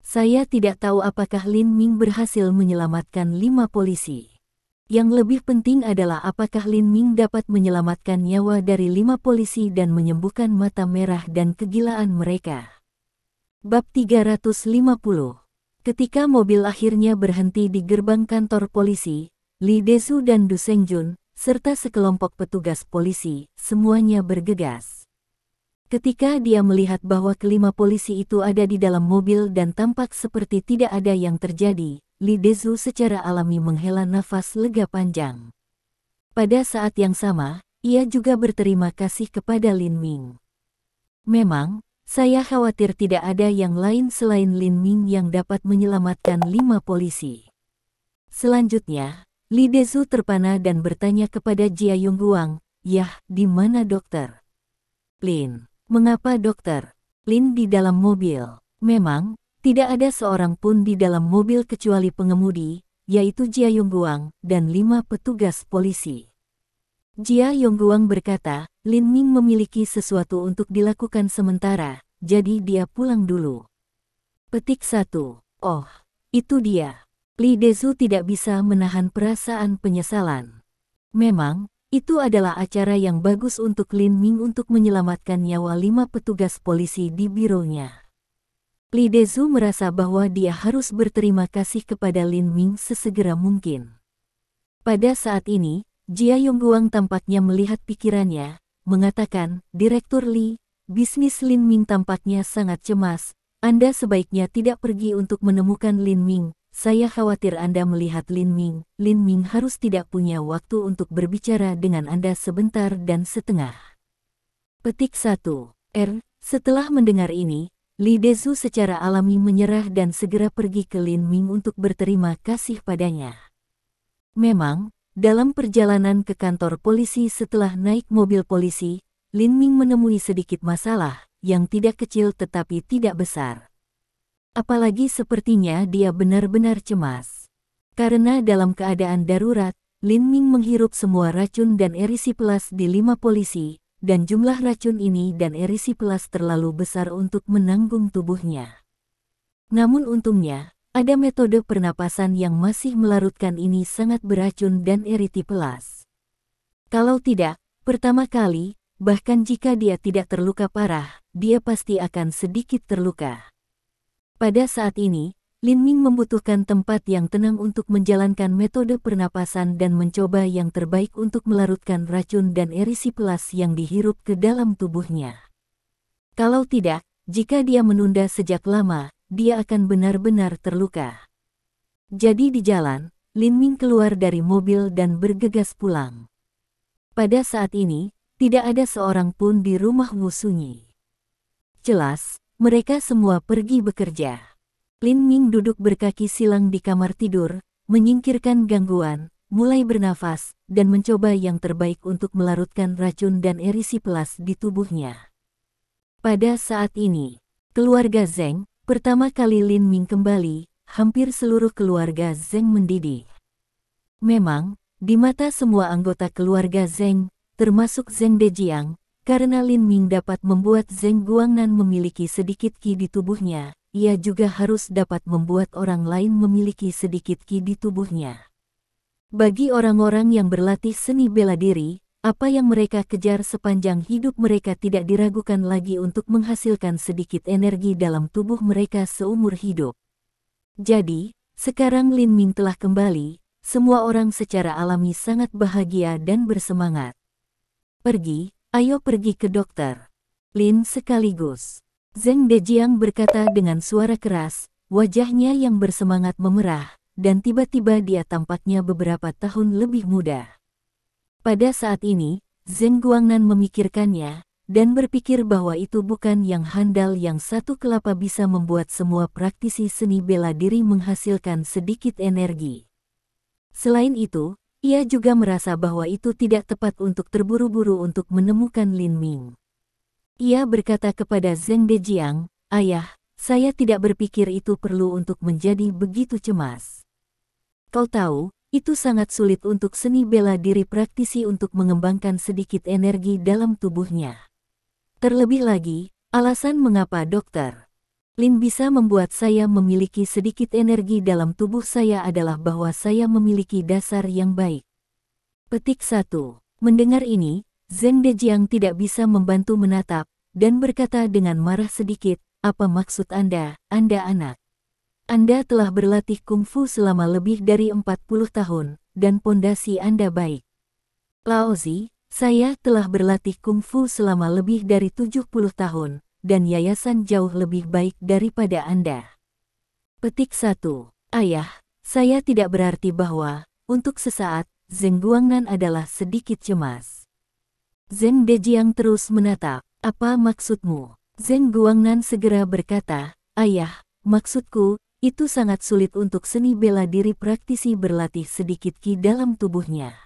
Saya tidak tahu apakah Lin Ming berhasil menyelamatkan 5 polisi. Yang lebih penting adalah apakah Lin Ming dapat menyelamatkan nyawa dari 5 polisi dan menyembuhkan mata merah dan kegilaan mereka. Bab 350. Ketika mobil akhirnya berhenti di gerbang kantor polisi, Li Dezu dan Du Sengjun, serta sekelompok petugas polisi, semuanya bergegas. Ketika dia melihat bahwa kelima polisi itu ada di dalam mobil dan tampak seperti tidak ada yang terjadi, Li Dezu secara alami menghela nafas lega panjang. Pada saat yang sama, ia juga berterima kasih kepada Lin Ming. Memang, saya khawatir tidak ada yang lain selain Lin Ming yang dapat menyelamatkan 5 polisi. Selanjutnya, Li Dezu terpana dan bertanya kepada Jia Yongguang, "Yah, di mana dokter?" "Lin." "Mengapa dokter?" "Lin di dalam mobil." Memang, tidak ada seorang pun di dalam mobil kecuali pengemudi, yaitu Jia Yongguang, dan 5 petugas polisi. Jia Yongguang berkata, "Lin Ming memiliki sesuatu untuk dilakukan sementara, jadi dia pulang dulu." Petik 1. Oh, itu dia. Li Dezu tidak bisa menahan perasaan penyesalan. Memang, itu adalah acara yang bagus untuk Lin Ming untuk menyelamatkan nyawa 5 petugas polisi di bironya. Li Dezu merasa bahwa dia harus berterima kasih kepada Lin Ming sesegera mungkin. Pada saat ini, Jia Yongguang tampaknya melihat pikirannya, mengatakan, "Direktur Li, bisnis Lin Ming tampaknya sangat cemas. Anda sebaiknya tidak pergi untuk menemukan Lin Ming. Saya khawatir Anda melihat Lin Ming. Lin Ming harus tidak punya waktu untuk berbicara dengan Anda sebentar dan setengah." Petik 1. Setelah mendengar ini, Li Dezu secara alami menyerah dan segera pergi ke Lin Ming untuk berterima kasih padanya. Memang, dalam perjalanan ke kantor polisi setelah naik mobil polisi, Lin Ming menemui sedikit masalah, yang tidak kecil tetapi tidak besar. Apalagi sepertinya dia benar-benar cemas. Karena dalam keadaan darurat, Lin Ming menghirup semua racun dan erisiplas di 5 polisi, dan jumlah racun ini dan erisiplas terlalu besar untuk menanggung tubuhnya. Namun untungnya, ada metode pernapasan yang masih melarutkan ini sangat beracun dan erisiplas. Kalau tidak, pertama kali, bahkan jika dia tidak terluka parah, dia pasti akan sedikit terluka. Pada saat ini, Lin Ming membutuhkan tempat yang tenang untuk menjalankan metode pernapasan dan mencoba yang terbaik untuk melarutkan racun dan erisiplas yang dihirup ke dalam tubuhnya. Kalau tidak, jika dia menunda sejak lama, dia akan benar-benar terluka. Jadi di jalan, Lin Ming keluar dari mobil dan bergegas pulang. Pada saat ini, tidak ada seorang pun di rumah Wu Sunyi. Jelas, mereka semua pergi bekerja. Lin Ming duduk berkaki silang di kamar tidur, menyingkirkan gangguan, mulai bernafas, dan mencoba yang terbaik untuk melarutkan racun dan erisiplas di tubuhnya. Pada saat ini, keluarga Zeng, pertama kali Lin Ming kembali, hampir seluruh keluarga Zeng mendidih. Memang, di mata semua anggota keluarga Zeng, termasuk Zeng Dejiang, karena Lin Ming dapat membuat Zeng Guangnan memiliki sedikit qi di tubuhnya, ia juga harus dapat membuat orang lain memiliki sedikit qi di tubuhnya. Bagi orang-orang yang berlatih seni bela diri, apa yang mereka kejar sepanjang hidup mereka tidak diragukan lagi untuk menghasilkan sedikit energi dalam tubuh mereka seumur hidup. Jadi, sekarang Lin Ming telah kembali, semua orang secara alami sangat bahagia dan bersemangat. Pergi, ayo pergi ke dokter. Lin sekaligus. Zeng Dejiang berkata dengan suara keras, wajahnya yang bersemangat memerah, dan tiba-tiba dia tampaknya beberapa tahun lebih muda. Pada saat ini, Zeng Guangnan memikirkannya, dan berpikir bahwa itu bukan yang handal yang satu kelapa bisa membuat semua praktisi seni bela diri menghasilkan sedikit energi. Selain itu, ia juga merasa bahwa itu tidak tepat untuk terburu-buru untuk menemukan Lin Ming. Ia berkata kepada Zeng Dejiang, "Ayah, saya tidak berpikir itu perlu untuk menjadi begitu cemas. Kau tahu, itu sangat sulit untuk seni bela diri praktisi untuk mengembangkan sedikit energi dalam tubuhnya. Terlebih lagi, alasan mengapa dokter Lin bisa membuat saya memiliki sedikit energi dalam tubuh saya adalah bahwa saya memiliki dasar yang baik." Petik 1. Mendengar ini, Zeng Dejiang tidak bisa membantu menatap, dan berkata dengan marah sedikit, "Apa maksud Anda, Anda anak? Anda telah berlatih kungfu selama lebih dari 40 tahun, dan pondasi Anda baik." "Laozi, saya telah berlatih kungfu selama lebih dari 70 tahun, dan yayasan jauh lebih baik daripada Anda." Petik 1. Ayah, saya tidak berarti bahwa, untuk sesaat, Zeng Guangnan adalah sedikit cemas. Zeng Dejiang terus menatap. "Apa maksudmu?" Zeng Guangnan segera berkata, "Ayah, maksudku, itu sangat sulit untuk seni bela diri praktisi berlatih sedikit qi dalam tubuhnya.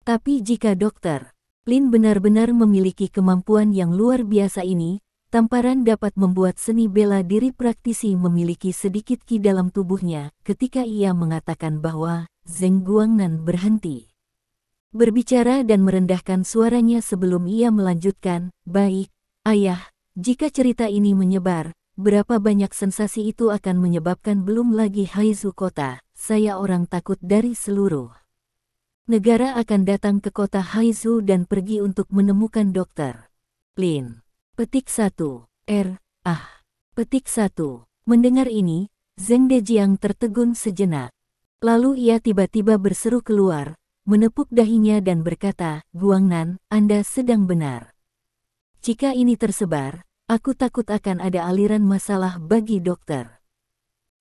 Tapi jika dokter Lin benar-benar memiliki kemampuan yang luar biasa ini, tamparan dapat membuat seni bela diri praktisi memiliki sedikit qi dalam tubuhnya." Ketika ia mengatakan bahwa, Zeng Guangnan berhenti berbicara dan merendahkan suaranya sebelum ia melanjutkan, "Baik, ayah, jika cerita ini menyebar, berapa banyak sensasi itu akan menyebabkan belum lagi Haizu kota, saya orang takut dari seluruh negara akan datang ke kota Haizu dan pergi untuk menemukan dokter Lin." Petik 1. Petik 1. Mendengar ini, Zeng Dejiang tertegun sejenak. Lalu ia tiba-tiba berseru keluar, menepuk dahinya dan berkata, "Guangnan, Anda sedang benar. Jika ini tersebar, aku takut akan ada aliran masalah bagi dokter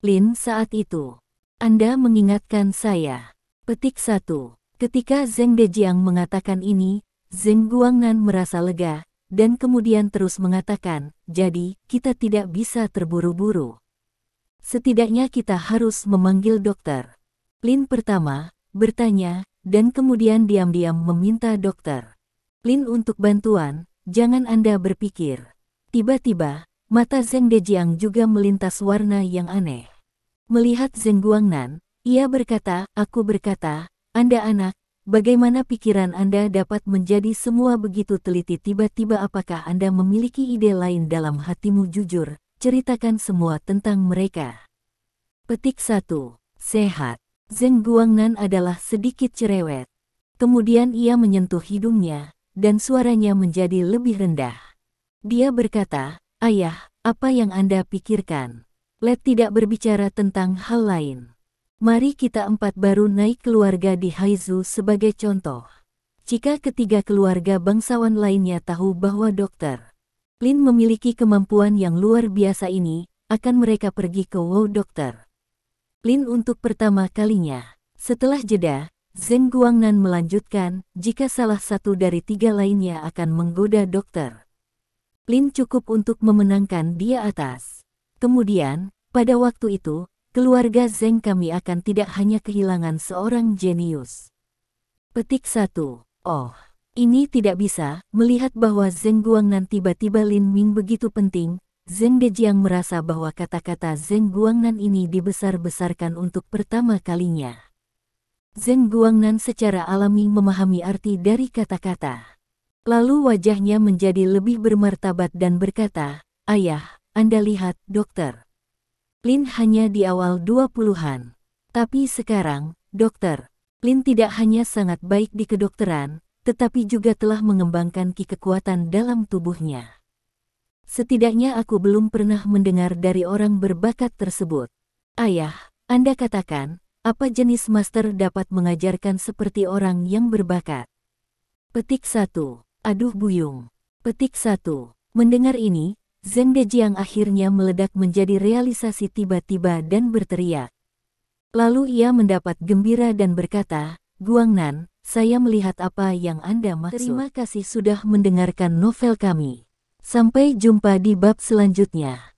Lin saat itu. Anda mengingatkan saya." Petik 1. Ketika Zeng Dejiang mengatakan ini, Zeng Guangnan merasa lega, dan kemudian terus mengatakan, "Jadi, kita tidak bisa terburu-buru. Setidaknya kita harus memanggil dokter Lin pertama, bertanya, dan kemudian diam-diam meminta dokter Lin untuk bantuan. Jangan Anda berpikir." Tiba-tiba, mata Zeng Dejiang juga melintas warna yang aneh. Melihat Zeng Guangnan, ia berkata, "Aku berkata, Anda anak, bagaimana pikiran Anda dapat menjadi semua begitu teliti tiba-tiba? Apakah Anda memiliki ide lain dalam hatimu? Jujur, ceritakan semua tentang mereka." Petik 1. Sehat. Zeng Guangnan adalah sedikit cerewet. Kemudian ia menyentuh hidungnya, dan suaranya menjadi lebih rendah. Dia berkata, "Ayah, apa yang Anda pikirkan? Let tidak berbicara tentang hal lain. Mari kita empat baru naik keluarga di Haizu sebagai contoh. Jika ketiga keluarga bangsawan lainnya tahu bahwa Dr. Lin memiliki kemampuan yang luar biasa ini, akan mereka pergi ke Wow Dr. Lin untuk pertama kalinya. Setelah jeda, Zheng Guangnan melanjutkan, jika salah satu dari tiga lainnya akan menggoda Dr. Lin cukup untuk memenangkan dia atas. Kemudian, pada waktu itu, keluarga Zheng kami akan tidak hanya kehilangan seorang jenius. Petik 1. Oh, ini tidak bisa, melihat bahwa Zheng Guangnan tiba-tiba Lin Ming begitu penting, Zheng Dejiang merasa bahwa kata-kata Zheng Guangnan ini dibesar-besarkan untuk pertama kalinya. Zheng Guangnan secara alami memahami arti dari kata-kata. Lalu wajahnya menjadi lebih bermartabat dan berkata, "Ayah, Anda lihat, Dokter. Lin hanya di awal 20-an. Tapi sekarang, Dokter, Lin tidak hanya sangat baik di kedokteran, tetapi juga telah mengembangkan kekuatan dalam tubuhnya. Setidaknya aku belum pernah mendengar dari orang berbakat tersebut. Ayah, Anda katakan, apa jenis master dapat mengajarkan seperti orang yang berbakat?" Petik 1. Aduh buyung. Petik 1. Mendengar ini, Zheng Dejiang akhirnya meledak menjadi realisasi tiba-tiba dan berteriak. Lalu ia mendapat gembira dan berkata, "Guangnan, saya melihat apa yang Anda maksud. Terima kasih sudah mendengarkan novel kami. Sampai jumpa di bab selanjutnya."